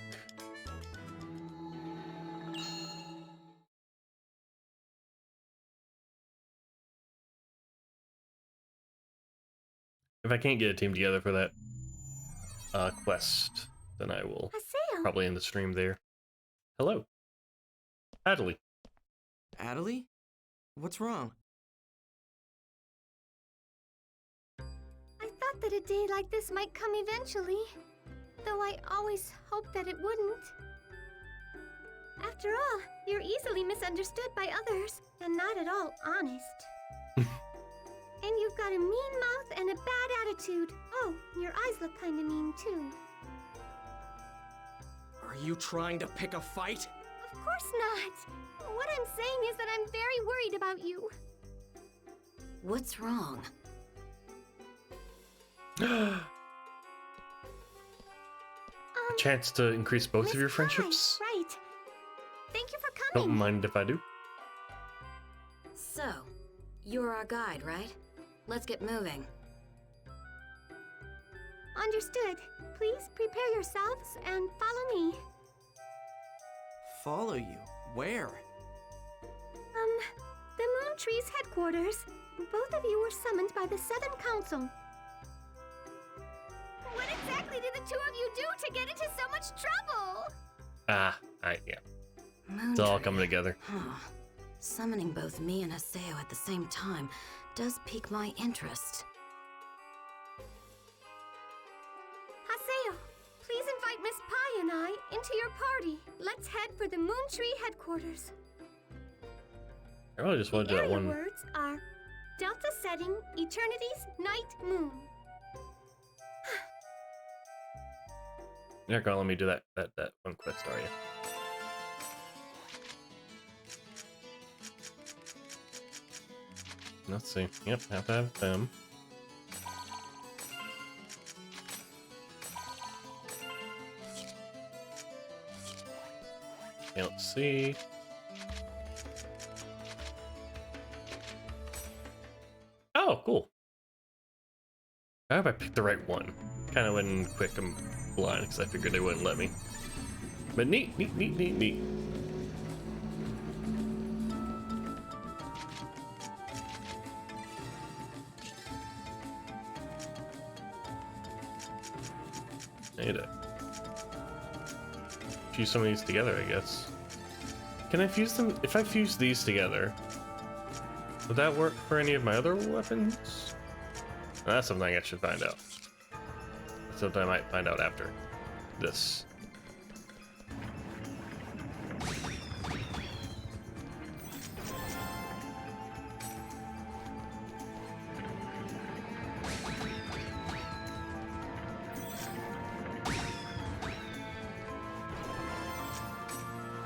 If I can't get a team together for that quest, then I will probably end the stream there. Hello. Adelie. Adelie? What's wrong? I thought that a day like this might come eventually, though I always hoped that it wouldn't. After all, you're easily misunderstood by others, and not at all honest. And you've got a mean mouth and a bad attitude. Oh, your eyes look kinda mean too. Are you trying to pick a fight? Of course not. What I'm saying is that I'm very worried about you. What's wrong? Chance to increase both of your friendships? Right. Thank you for coming. Don't mind if I do. So, you're our guide, right? Let's get moving. Understood. Please prepare yourselves and follow me. Follow you? Where? The Moon Tree's headquarters. Both of you were summoned by the Seven Council. What exactly did the two of you do to get into so much trouble? Yeah. It's all coming together. Huh. Summoning both me and Haseo at the same time does pique my interest. Haseo, please invite Miss Pai and I into your party. Let's head for the Moon Tree headquarters. I really just want to do that one. The words are Delta Setting, Eternity's Night Moon. You're not gonna let me do that one quest, are you? Let's see. Yep, have to have them. Okay, let's see. Oh, cool. I hope I picked the right one. Kind of went in quick and blind because I figured they wouldn't let me. But neat. I need to fuse some of these together, I guess. Can I fuse them? If I fuse these together, would that work for any of my other weapons? That's something I should find out. That's something I might find out after this.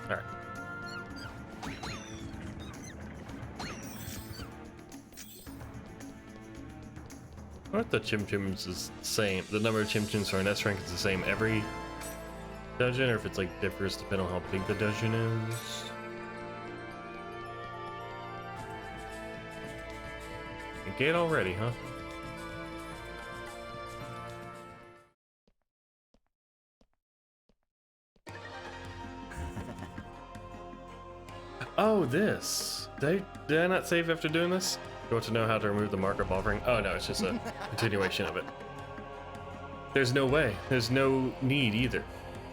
Alright. I thought the Chim Chims is the same. The number of Chim Chims for an S rank is the same every dungeon, or if it's like differs depending on how big the dungeon is. A gate already, huh? Oh, this. Did I not save after doing this? You want to know how to remove the markup offering? Oh no, it's just a continuation of it. There's no way. There's no need either.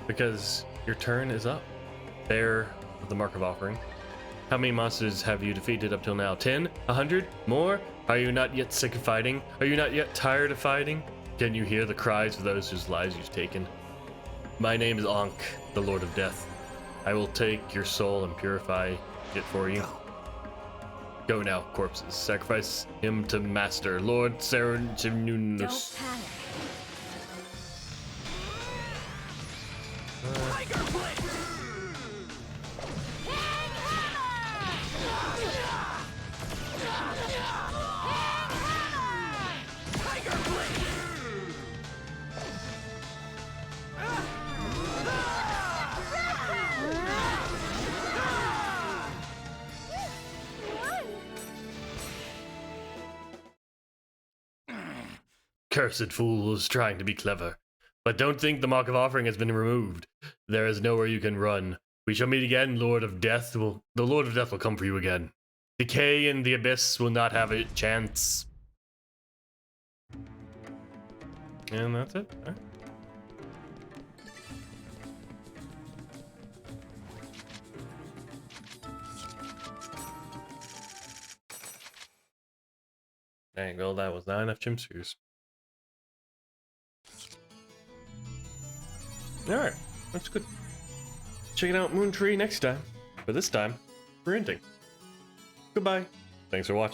Because your turn is up. There, the markup offering. How many monsters have you defeated up till now? 10? 100? More? Are you not yet sick of fighting? Are you not yet tired of fighting? Can you hear the cries of those whose lives you've taken? My name is Ankh, the Lord of Death. I will take your soul and purify it for you. Go now, corpses. Sacrifice him to Master, Lord Serenunus. Don't panic. Tiger Blade! Tiger Blade! Cursed fools trying to be clever. But don't think the Mark of Offering has been removed. There is nowhere you can run. We shall meet again, Lord of Death. The Lord of Death will come for you again. Decay and the Abyss will not have a chance. And that's it. All right. There you go, that was not enough chim suits. Alright, that's good. Check out Moon Tree next time. But this time, we're ending. Goodbye. Thanks for watching.